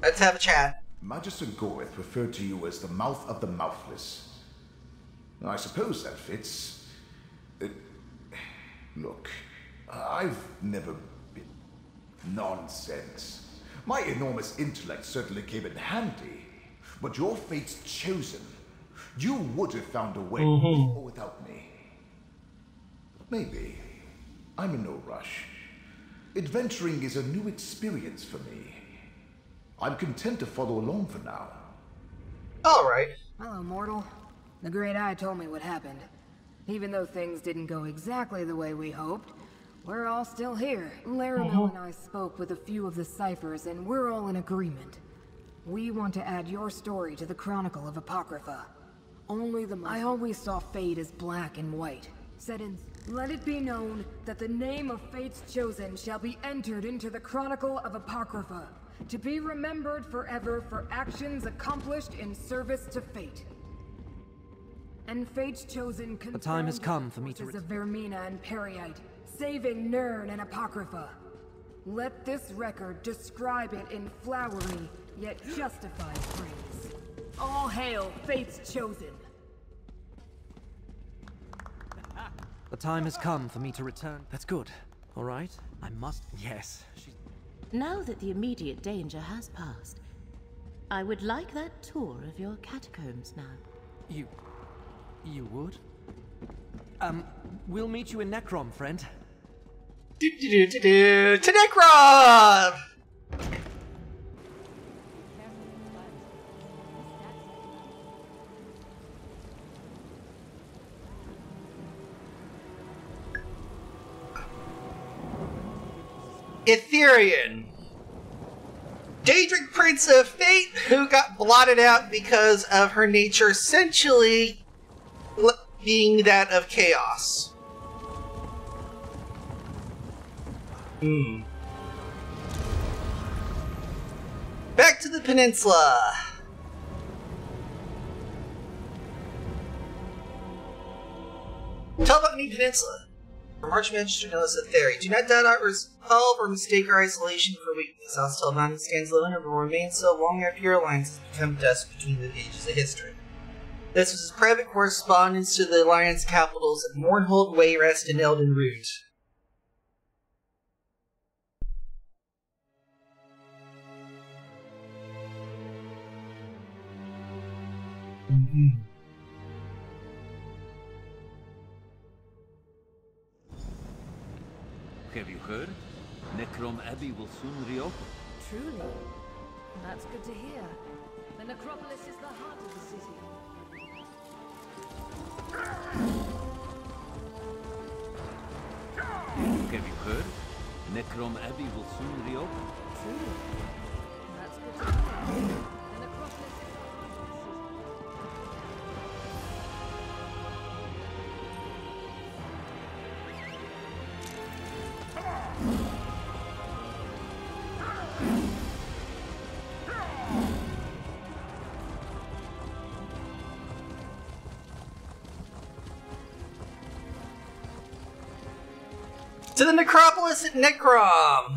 Let's have a chat. Magister Goreth referred to you as the mouth of the mouthless. I suppose that fits. Look, I've never been... Nonsense. My enormous intellect certainly came in handy, but your fate's chosen. You would have found a way with or without me. Maybe. I'm in no rush. Adventuring is a new experience for me. I'm content to follow along for now. Alright. Hello, mortal. The Great Eye told me what happened. Even though things didn't go exactly the way we hoped, we're all still here. Laramel and I spoke with a few of the ciphers, and we're all in agreement. We want to add your story to the Chronicle of Apocrypha. Only the... I always saw fate as black and white. Said in... Let it be known that the name of Fate's Chosen shall be entered into the Chronicle of Apocrypha, to be remembered forever for actions accomplished in service to fate. And Fate's Chosen The time has come for me to of Vermina and Periite, saving Nirn and Apocrypha. Let this record describe it in flowery, yet justified phrase. All hail Fate's Chosen! The time has come for me to return. That's good. All right? I must... Yes. Now that the immediate danger has passed, I would like that tour of your catacombs now. You would? We'll meet you in Necrom, friend. To Necrom! Etherean. Daedric Prince of Fate, who got blotted out because of her nature essentially being that of chaos. Back to the peninsula. Telbotany Peninsula. From Archmagister Nellis Aetheri. Do not doubt our resolve or mistake our isolation for weakness. House Telbotany stands alone and will remain so long after your alliance has become dust between the pages of history. This was his private correspondence to the Alliance capitals at Mournhold, Wayrest, and Elden Root. Have you heard? Necrom Abbey will soon reopen. Truly? That's good to hear. The necropolis is the heart of the city. Have you heard? Necrom Abbey will soon reopen. Truly? That's good to hear. The necropolis is the heart of the city. the necropolis at Necrom!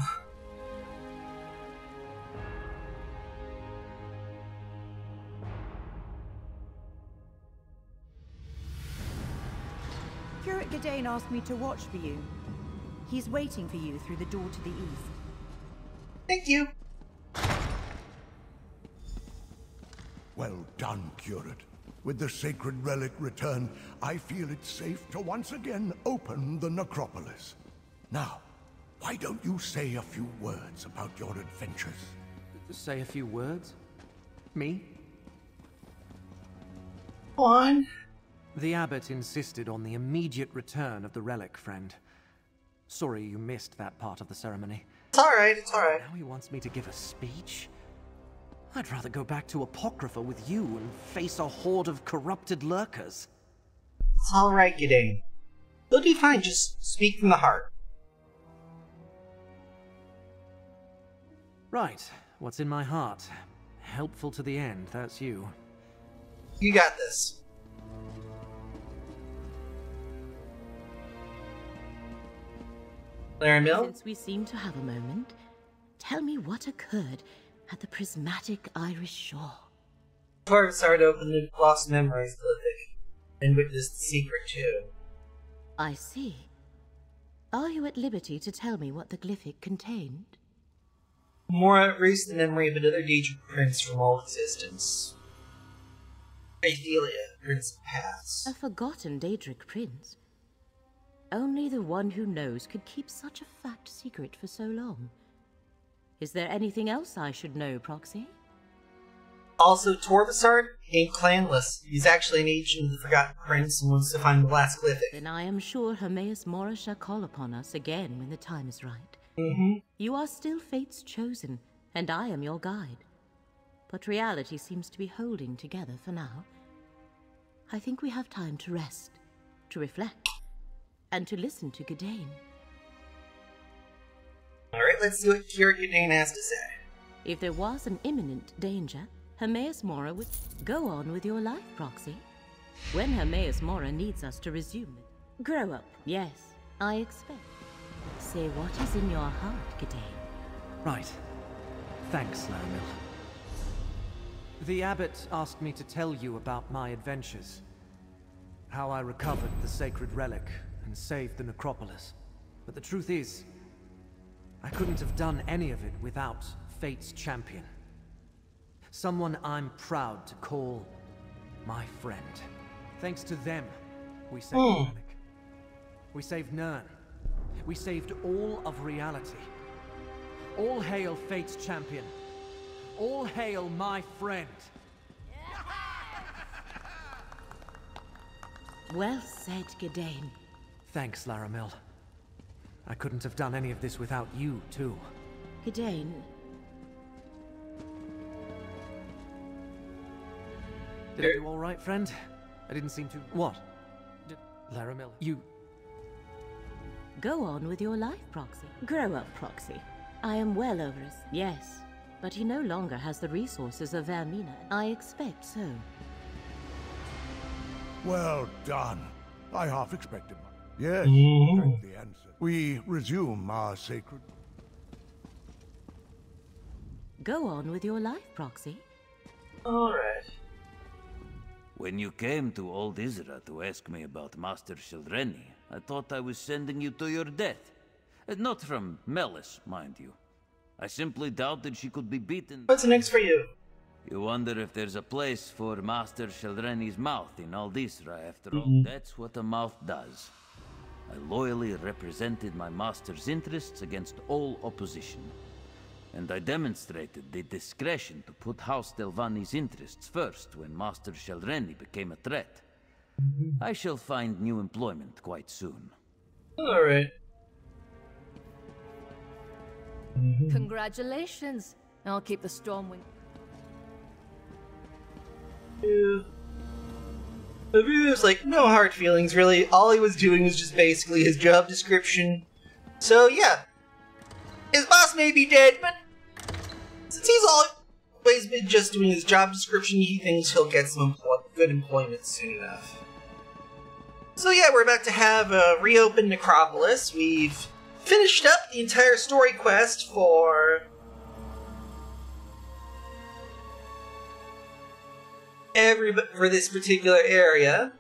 Curate Gadain asked me to watch for you. He's waiting for you through the door to the east. Thank you. Well done, Curate. With the sacred relic returned, I feel it's safe to once again open the necropolis. Now, why don't you say a few words about your adventures? Say a few words? Me? On. The abbot insisted on the immediate return of the relic, friend. Sorry you missed that part of the ceremony. It's alright, it's alright. Now he wants me to give a speech? I'd rather go back to Apocrypha with you and face a horde of corrupted lurkers. It's alright, Gadain. You'll do fine, just speak from the heart. Right, what's in my heart? Helpful to the end, that's you. You got this. Laramil? Since we seem to have a moment, tell me what occurred at the prismatic Irish shore. Torvsard opened the Lost Memories glyphic and witnessed the secret too. I see. Are you at liberty to tell me what the glyphic contained? Mora erased the memory of another Daedric prince from all existence. Idelia, Prince of Paths. A forgotten Daedric prince? Only the one who knows could keep such a fact secret for so long. Is there anything else I should know, Proxy? Also, Torvsard ain't clanless. He's actually an agent of the Forgotten Prince and wants to find the last glyphic. Then I am sure Hermaeus Mora shall call upon us again when the time is right. You are still Fate's chosen, and I am your guide. But reality seems to be holding together for now. I think we have time to rest, to reflect, and to listen to Gadain. Alright, let's see what Curate Gadain has to say. If there was an imminent danger, Hermaeus Mora would go on with your life, Proxy. When Hermaeus Mora needs us to resume it. Grow up, yes, I expect. Say what is in your heart, Gadain. Right. Thanks, Laramil. The abbot asked me to tell you about my adventures. How I recovered the sacred relic and saved the necropolis. But the truth is, I couldn't have done any of it without Fate's champion. Someone I'm proud to call my friend. Thanks to them, we saved the relic. We saved Nirn. We saved all of reality. All hail Fate's champion. All hail my friend. Well said, Gadain. Thanks, Laramil. I couldn't have done any of this without you, too. Gadain. Did I do all right, friend? I didn't seem to... What? Laramil, you... Go on with your life, Proxy. Grow up, Proxy. I am well over us, yes. But he no longer has the resources of Vermina. I expect so. Well done. I half expected one. Yes, that's the answer. We resume our sacred... Go on with your life, Proxy. Alright. When you came to Old Isra to ask me about Master Sheldreni, I thought I was sending you to your death. Not from malice, mind you. I simply doubted she could be beaten. What's next for you? You wonder if there's a place for Master Sheldreni's mouth in Old Isra. After all, that's what a mouth does. I loyally represented my master's interests against all opposition. And I demonstrated the discretion to put House Delvani's interests first when Master Sheldreni became a threat. I shall find new employment quite soon. Alright. Congratulations. I'll keep the Stormwind. There's like no hard feelings really. All he was doing was just basically his job description. So yeah. His boss may be dead, but since he's always been just doing his job description, he thinks he'll get some good employment soon enough. So yeah, we're about to have a reopened necropolis. We've finished up the entire story quest for for this particular area.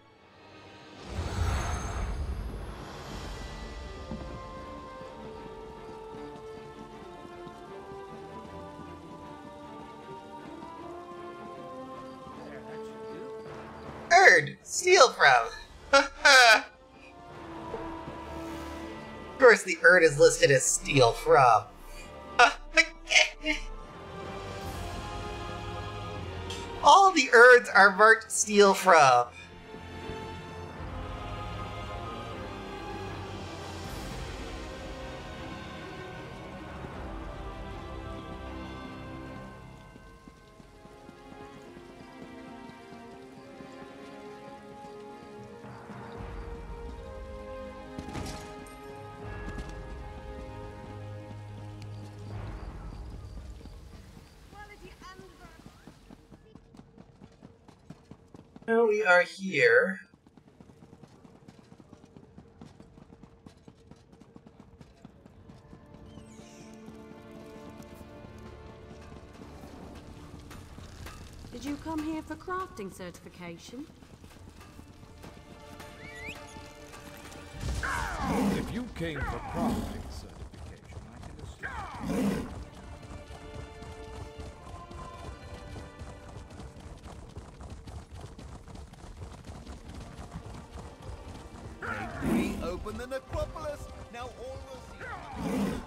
Steal from. Of course the Erd is listed as steal from. All the Erds are marked steal from. Now we are here. Did you come here for crafting certification? If you came for crafting certification, I can assume. Open the necropolis! Now all will see.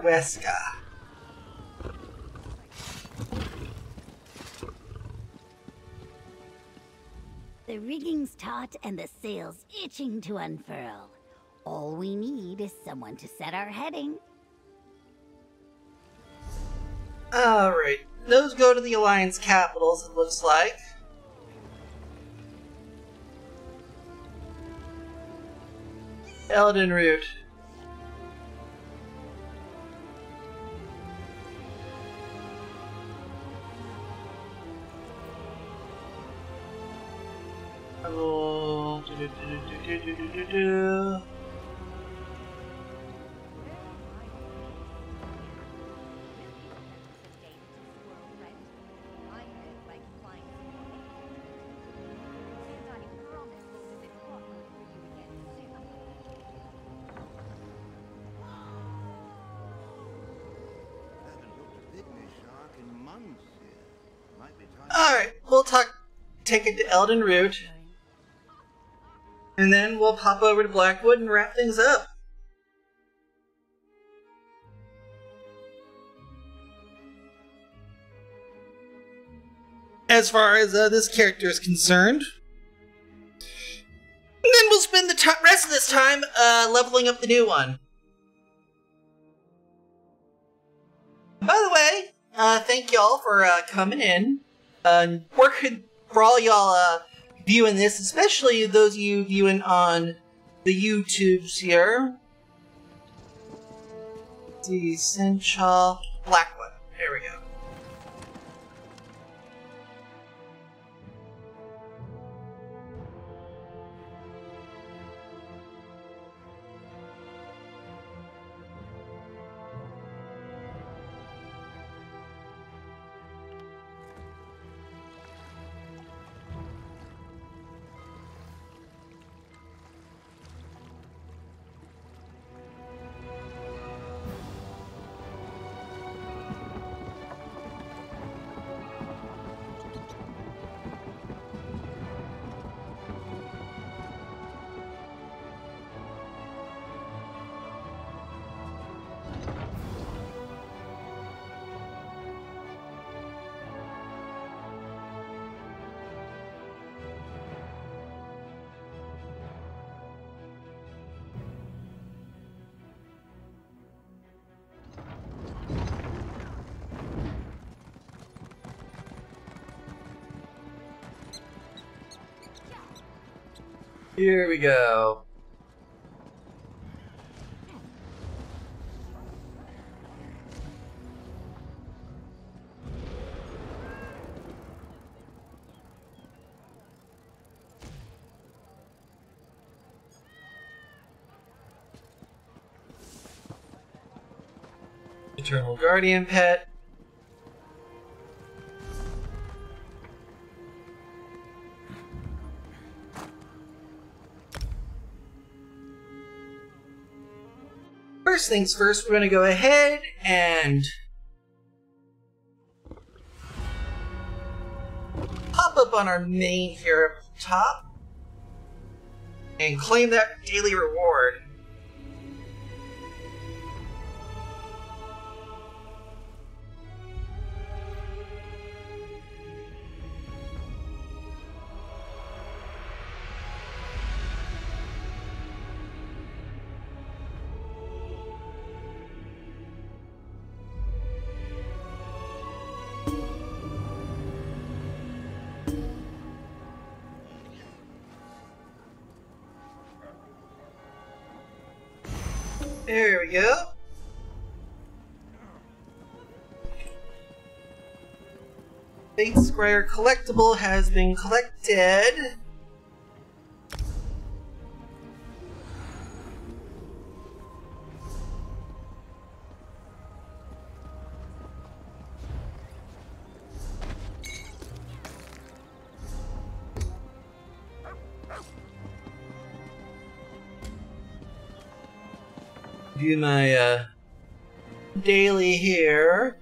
Weska. The rigging's taut and the sails itching to unfurl. All we need is someone to set our heading. Alright, those go to the Alliance capitals, it looks like. Elden Root. Oh, alright, we'll take it to Elden Root. And then we'll pop over to Blackwood and wrap things up. As far as this character is concerned. And then we'll spend the rest of this time leveling up the new one. By the way, thank y'all for coming in. For all y'all viewing this, especially those of you viewing on the YouTubes here. Let's see, Senchal Blackwood. There we go. Here we go. Eternal Guardian pet. First things first, we're going to go ahead and pop up on our main here up top and claim that daily reward. There we go. Fate Scryer collectible has been collected. Do my daily here.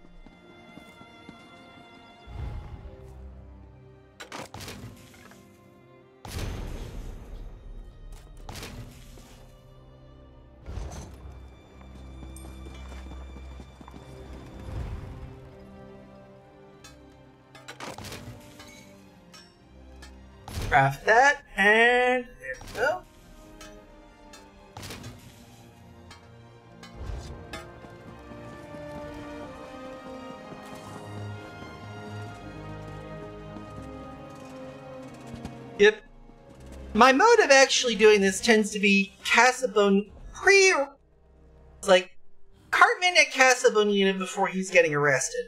Craft that, and there we go. Yep. My mode of actually doing this tends to be Casabon It's like Cartman at Casabonina before he's getting arrested.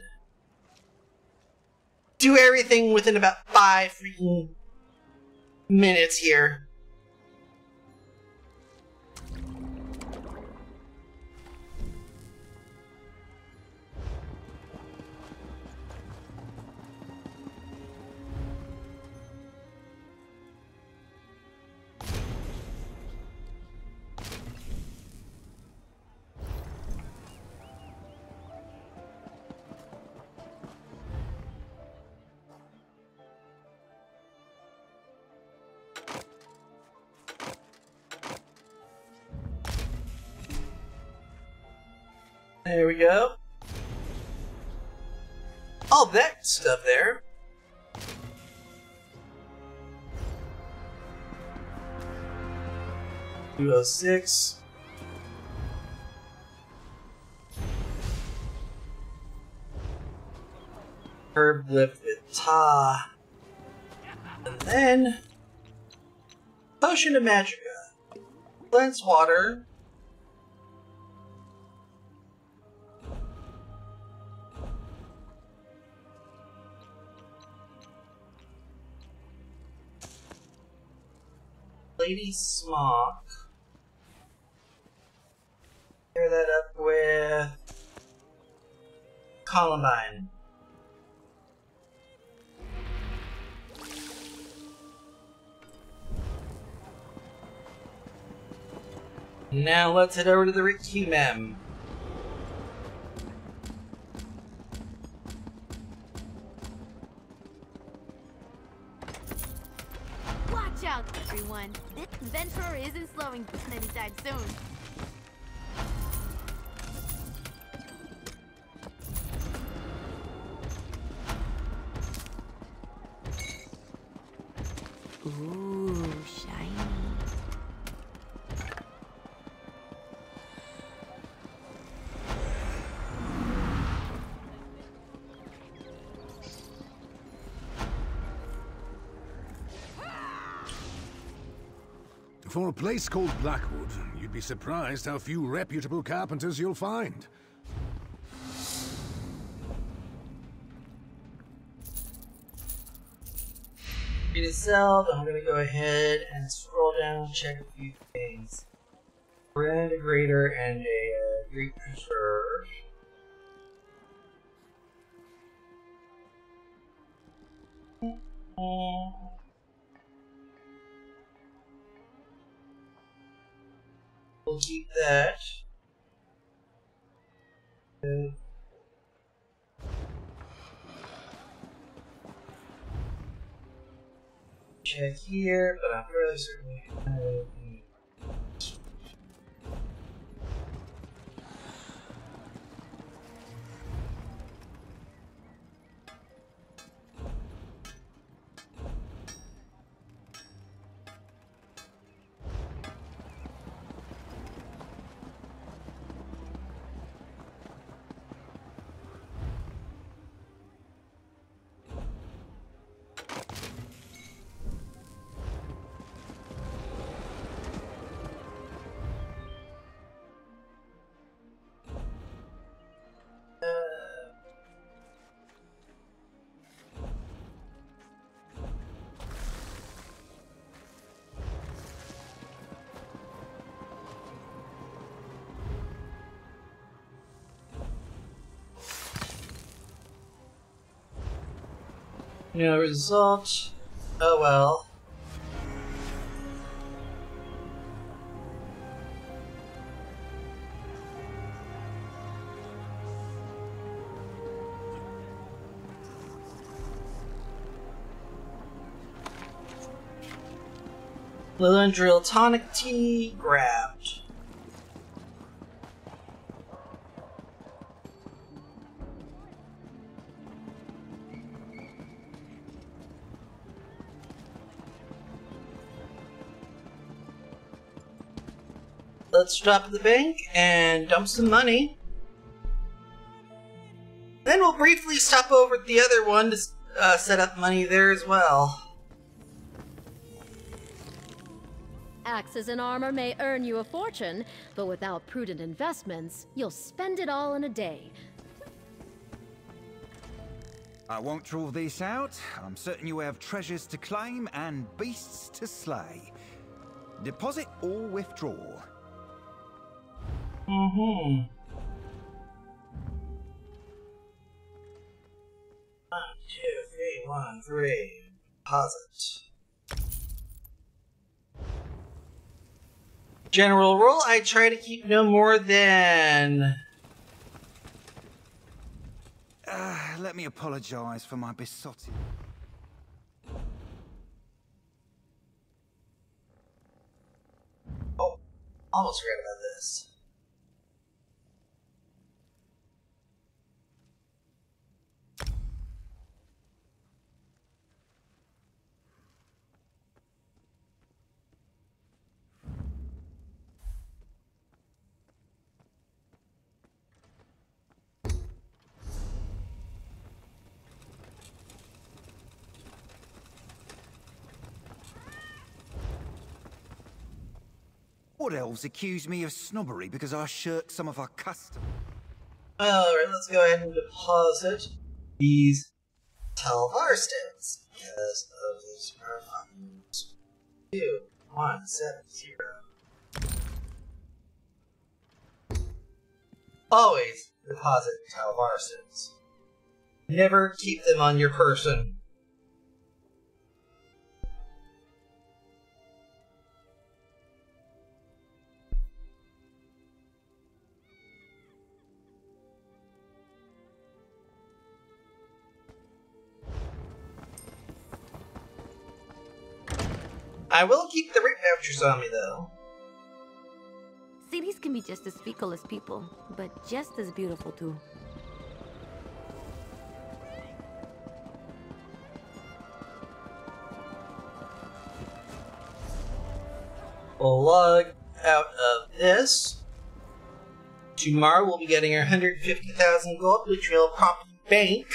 Do everything within about 5 freaking minutes here. There we go. All that stuff there. $206. Herb lift with Ta. And then Potion of Magica. Cleanse water. Lady Smock. Pair that up with Columbine. Now let's head over to the Requiem. Watch out, everyone. This adventurer isn't slowing down anytime soon. Ooh, shiny. For a place called Blackwood, you'd be surprised how few reputable carpenters you'll find. It is sell, I'm gonna go ahead and scroll down and check a few things. Brand a grader and a Greek preserve. We'll keep that. Check here, but I'm fairly certain. No result. Oh well. Lilendril tonic tea grabbed. Let's stop at the bank and dump some money. Then we'll briefly stop over at the other one to set up money there as well. Axes and armor may earn you a fortune, but without prudent investments, you'll spend it all in a day. I won't rule this out. I'm certain you have treasures to claim and beasts to slay. Deposit or withdraw. 1, 2, 3, 1, 3. Deposit. General rule, I try to keep no more than... Let me apologize for my besotted... Oh, almost forgot about this. Wood elves accuse me of snobbery because I shirk some of our custom. Alright, let's go ahead and deposit these Talvar stones because of these perfumes. 2, 1, 7, 0. Always deposit Talvar stones. Never keep them on your person. I will keep the rate vouchers on me, though. Cities can be just as fickle as people, but just as beautiful, too. We'll log out of this. Tomorrow we'll be getting our 150,000 gold, which will prompt bank.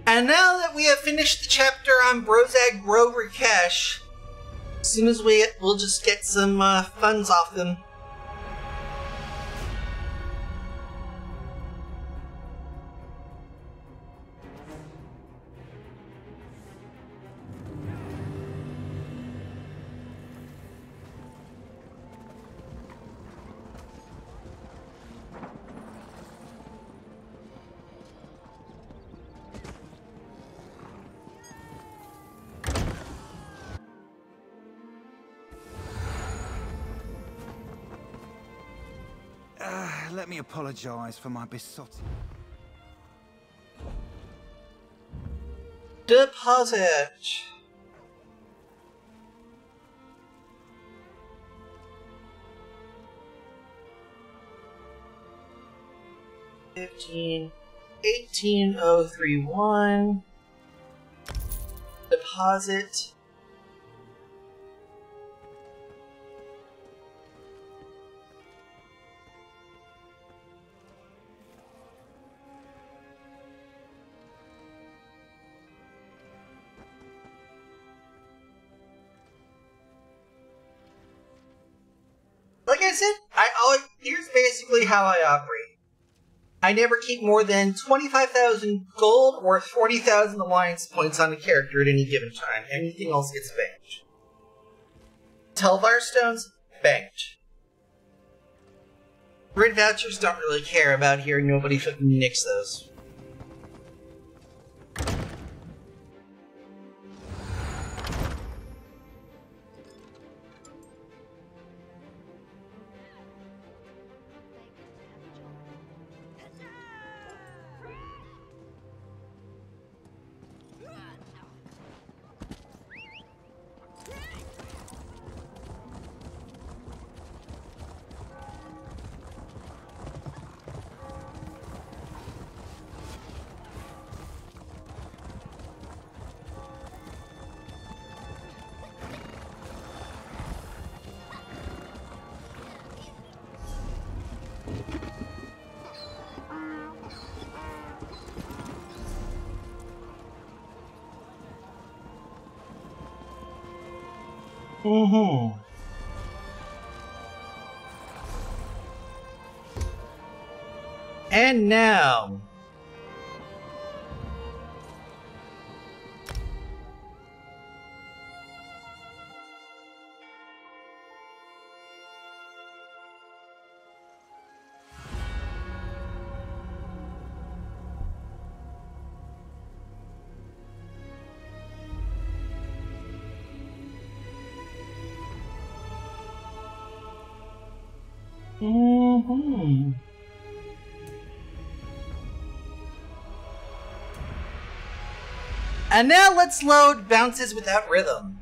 And now that we have finished the chapter on Brozag Bro Rakesh, as soon as we'll just get some funds off them. Let me apologize for my besotted. Deposit. $18,031. Deposit. Like I said, here's basically how I operate. I never keep more than 25,000 gold or 40,000 alliance points on a character at any given time. Anything else gets banked. Telvar stones, banked. Red vouchers don't really care about here. Nobody fucking nicks those. And now, and now let's load bounces without rhythm.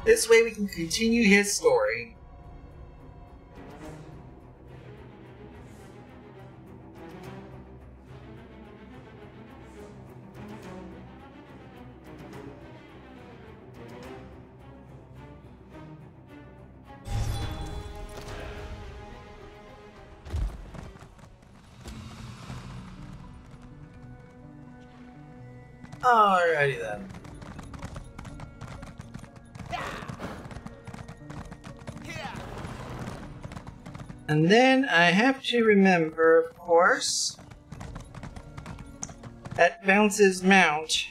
This way we can continue his story. Alrighty then. And then I have to remember, of course, that bounces mount.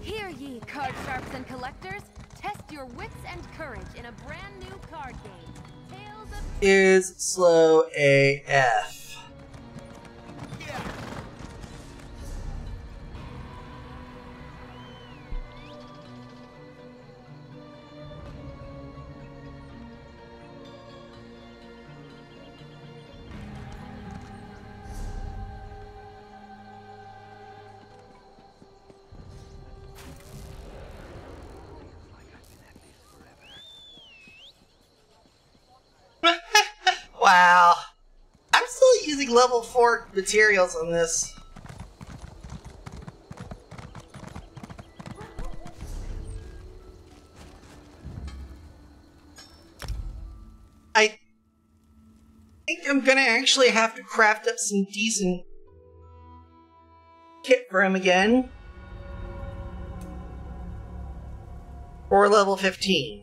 Hear ye, card sharps and collectors. Test your wits and courage in a brand new card game. Tales of Is slow AF. Wow. using level 4 materials on this. I think I'm gonna actually have to craft up some decent kit for him again. For level 15.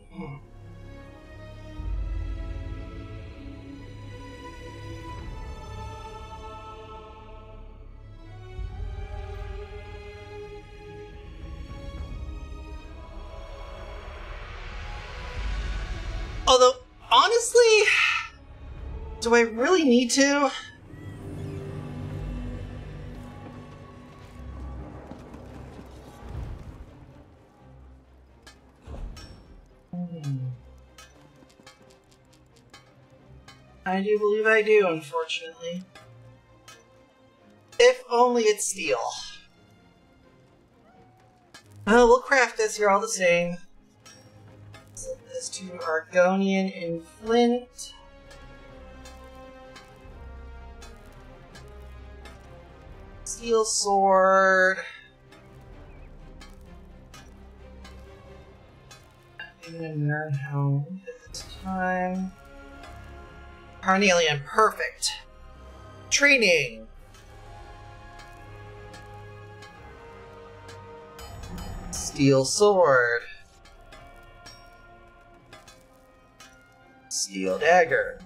Although, honestly, do I really need to? I do believe I do, unfortunately. If only it's steel. Oh, we'll craft this here all the same. Set this to Argonian and Flint. Steel sword. I'm gonna learn how at this time. Carnelian, perfect. Training. Steel sword. Steel dagger.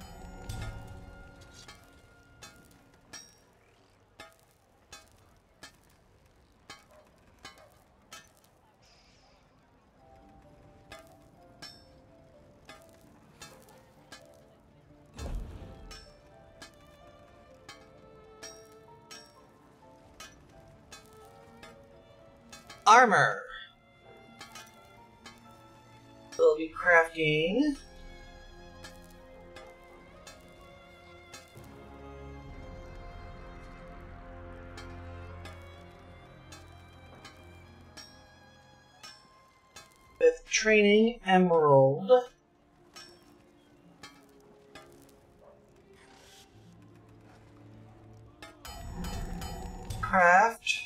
Armor. We'll be crafting with training emerald. Craft.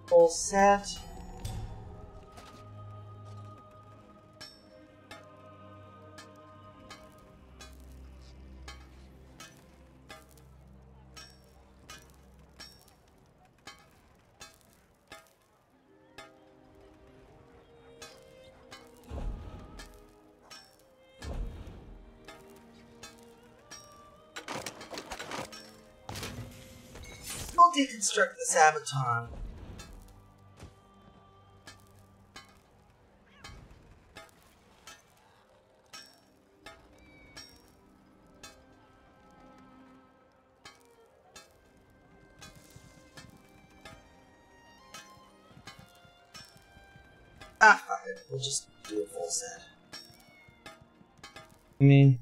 Full set. We'll deconstruct the Sabaton. Ah, fuck it. We'll just do a full set. I mean...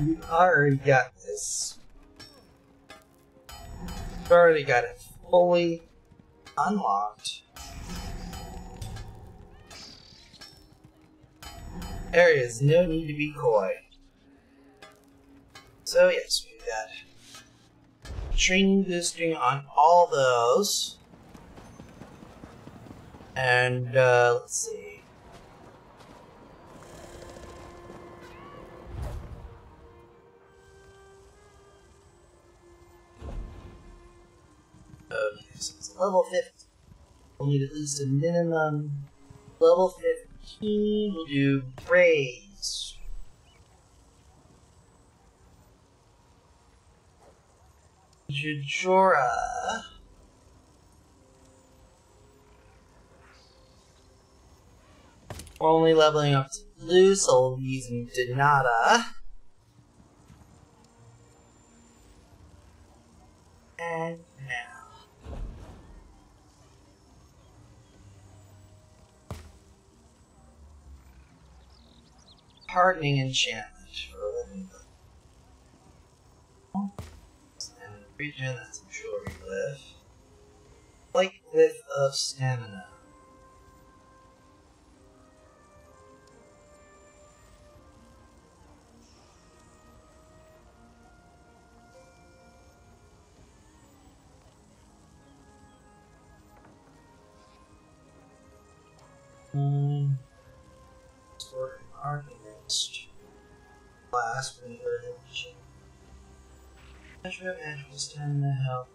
You already got this. You've already got it fully unlocked. There is no need to be coy. So yes, we've got training boosting on all those. And let's see. Okay, so it's level 50. We'll need at least a minimum. Level 15, we'll do praise. Jajora. We're only leveling up to blue, so we'll be using Donata. And now. Hardening enchantment for living. And region, that's a jewelry glyph. Like Cliff of Stamina. Sort of arguments. Last bridge. Measure of magical stamina health.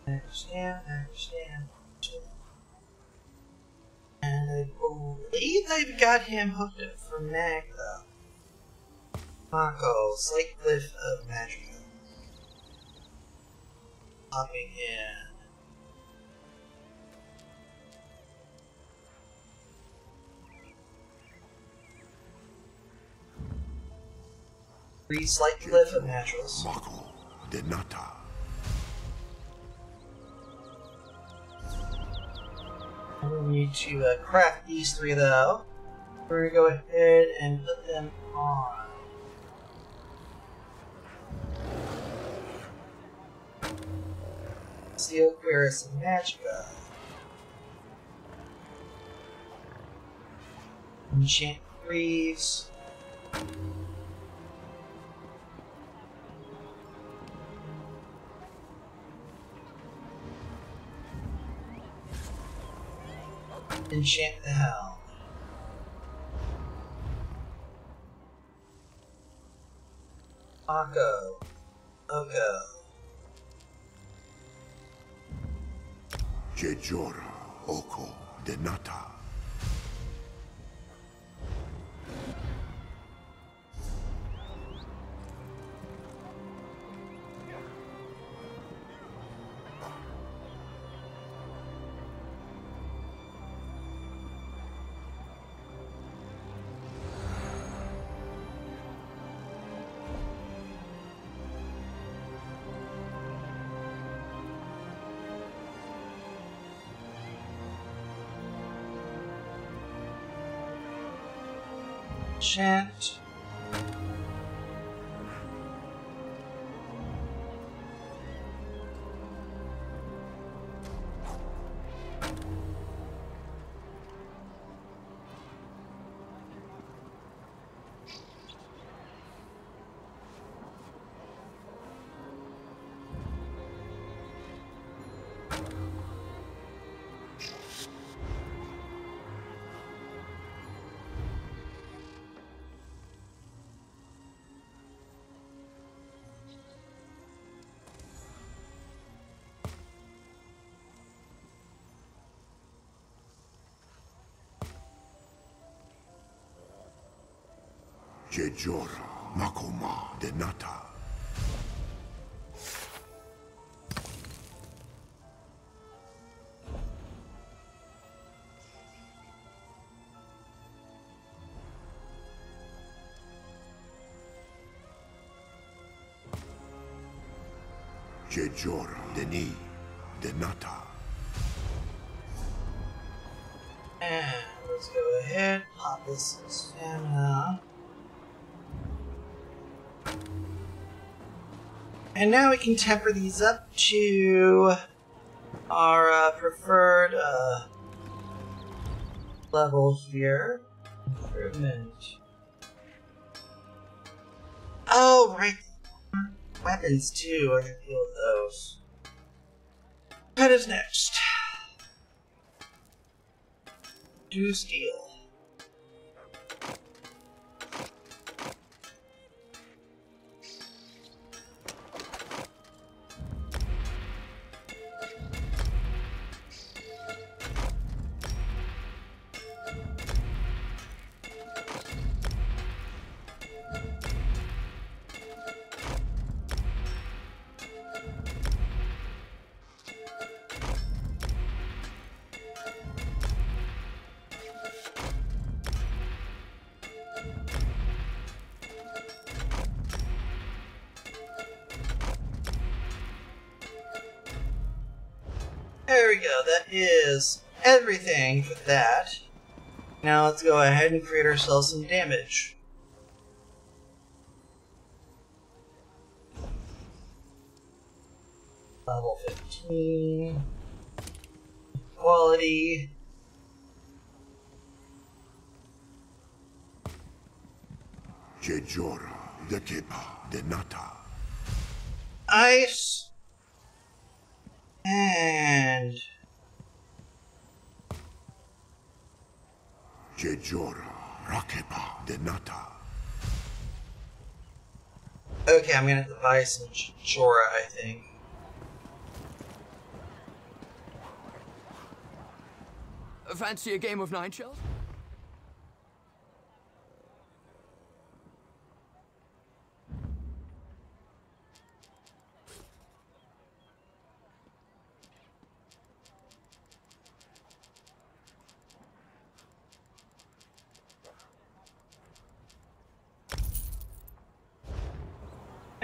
Understand. And I believe I've got him hooked up for Mag, though. Mako, Slight Cliff of Magica. Hopping in. Three Slight Cliff of Naturals. Mako, Denata. We need to craft these three, though. We're going to go ahead and put them on. Steel Cuirass and Magica. Enchant Greaves. Enchant the Helm. Mako. Oko. Jejora, Oko, Denata. Enchant. Jejora, Makoma, Denata. Jejora, Deni, Denata. And let's go ahead, pop this stamina. And now we can temper these up to our preferred level here. Improvement. Oh, right. Weapons too, I can deal with those. What is next? Do steel. There we go. That is everything for that. Now let's go ahead and create ourselves some damage. Level 15. Quality. Jejora, Dekepa, Denata. Ice. And Jejora, Rakepa, Denata. okay, I'm gonna have to buy some Jora, I think. Fancy a game of nine shells?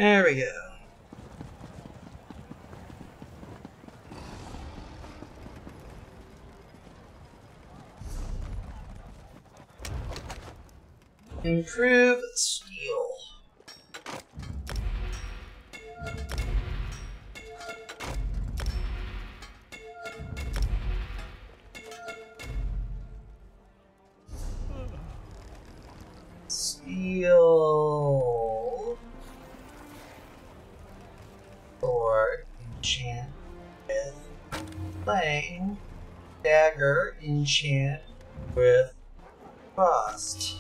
There we go. Improve steel. Steel. Sword. Enchant with flame. Dagger. Enchant with frost.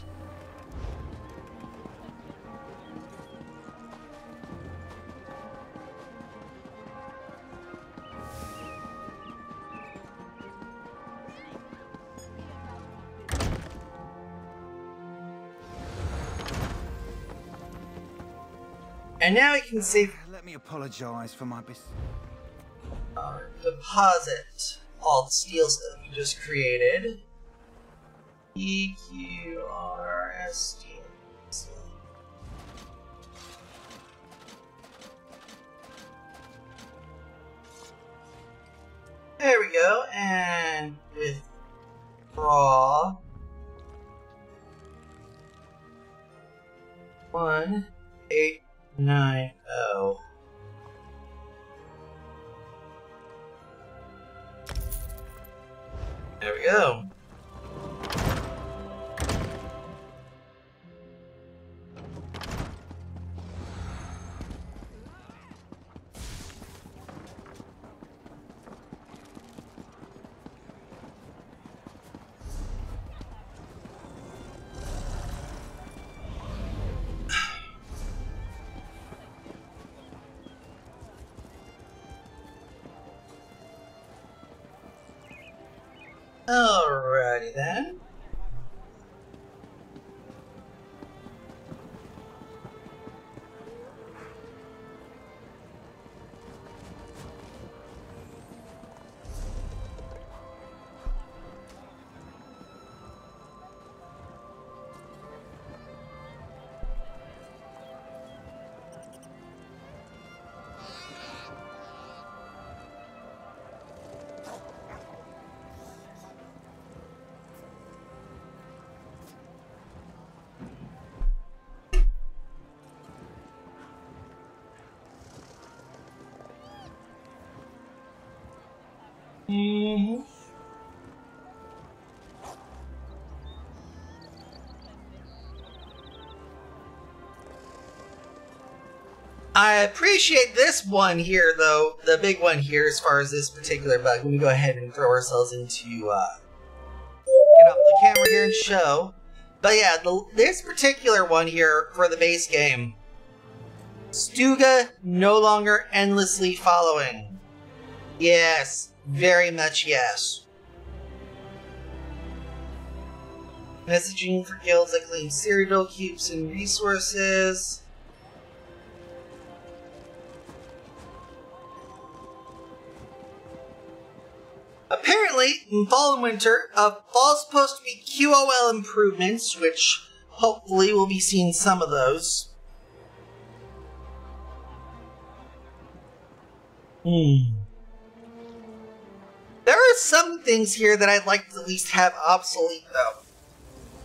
And now we can save. Let me apologize for my deposit all the steel stuff we just created. EQRS steel. There we go, and withdraw 1890. There we go. Alrighty then. I appreciate this one here, though, the big one here as far as this particular bug. Let me go ahead and throw ourselves into, get off the camera here and show. But yeah, this particular one here for the base game. Stuga no longer endlessly following. Yes, very much yes. Messaging for guilds that claim Cyrodiil cubes and resources. Apparently, in fall and winter, fall's supposed to be QOL improvements, which hopefully we'll be seeing some of those. are some things here that I'd like to at least have obsolete, though.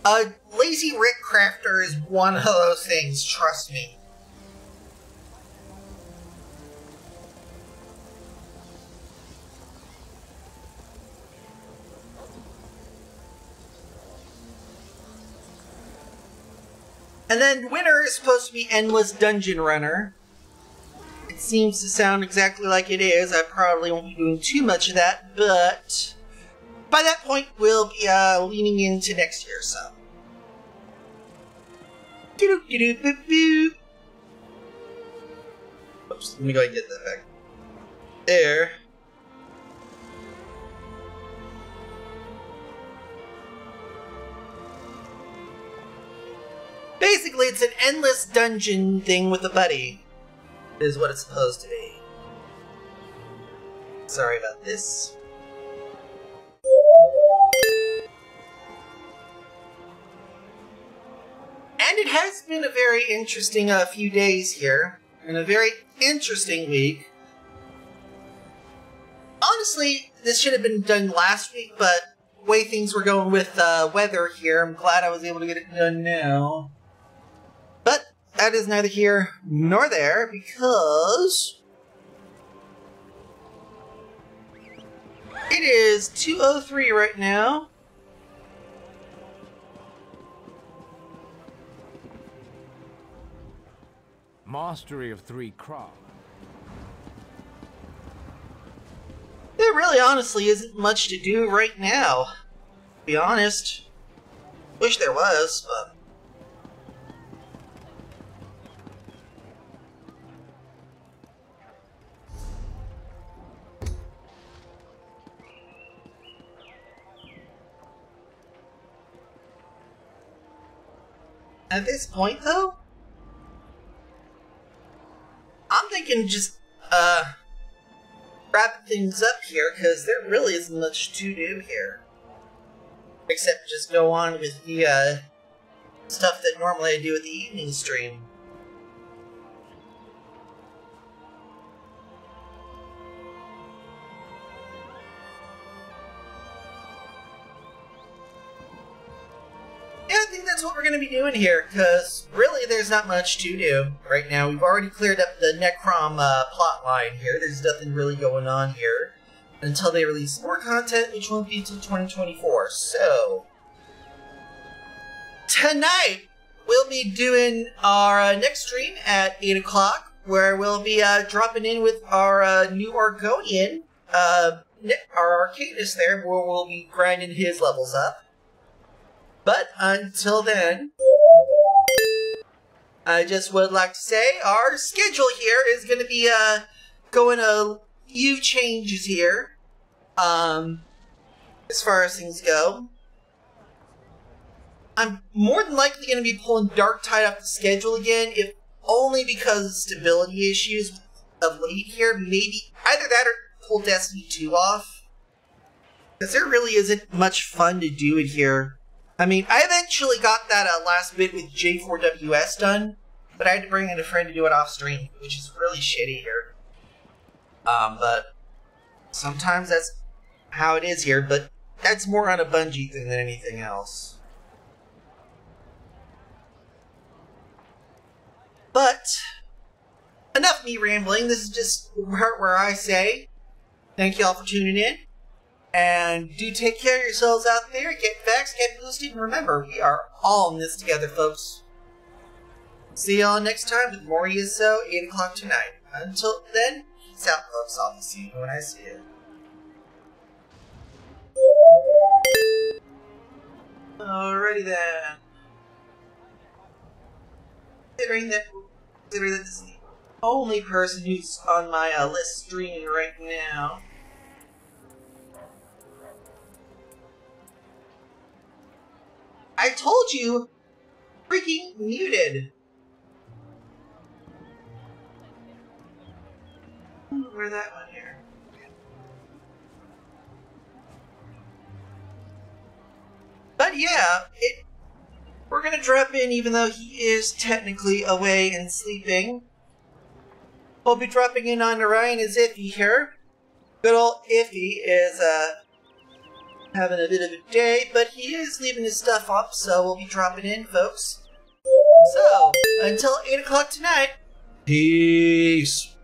A lazy Rick crafter is one of those things, trust me. And then winter is supposed to be Endless Dungeon Runner. It seems to sound exactly like it is. I probably won't be doing too much of that, but by that point we'll be leaning into next year, so. Oops, let me go ahead and get that back. There. Basically, it's an endless dungeon thing with a buddy, is what it's supposed to be. Sorry about this. And it has been a very interesting few days here, and a very interesting week. Honestly, this should have been done last week, but the way things were going with weather here, I'm glad I was able to get it done now. But that is neither here nor there, because it is 2:03 right now. Mastery of 3 crafts. There really honestly isn't much to do right now, to be honest. Wish there was, but at this point, though, I'm thinking just, wrap things up here, because there really isn't much to do here. Except just go on with the, stuff that normally I do at the evening stream. Yeah, I think that's what we're going to be doing here, because really there's not much to do right now. We've already cleared up the Necrom plot line here. There's nothing really going on here until they release more content, which won't be until 2024. So, tonight we'll be doing our next stream at 8 o'clock, where we'll be dropping in with our new Argonian, our Arcanist there, where we'll be grinding his levels up. But until then, I just would like to say our schedule here is going to be going a few changes here as far as things go. I'm more than likely going to be pulling Darktide off the schedule again, if only because of stability issues of late here. Maybe either that or pull Destiny 2 off, because there really isn't much fun to do it here. I mean, I eventually got that last bit with J4WS done, but I had to bring in a friend to do it off stream, which is really shitty here. But sometimes that's how it is here, but that's more on a Bungie thing than anything else. But enough me rambling. This is just the part where I say thank you all for tuning in. And do take care of yourselves out there. Get vaxxed, get boosted, and remember, we are all in this together, folks. See y'all next time with more ESO, 8 o'clock tonight. Until then, peace out, folks. I'll see you when I see you. Alrighty then. Considering that this is the only person who's on my list streaming right now, I told you, freaking muted. Where that one here? But yeah, we're gonna drop in, even though he is technically away and sleeping. We'll be dropping in on Orion as Iffy here. Good old Iffy is having a bit of a day, but he is leaving his stuff up, so we'll be dropping in, folks. So, until 8 o'clock tonight, peace.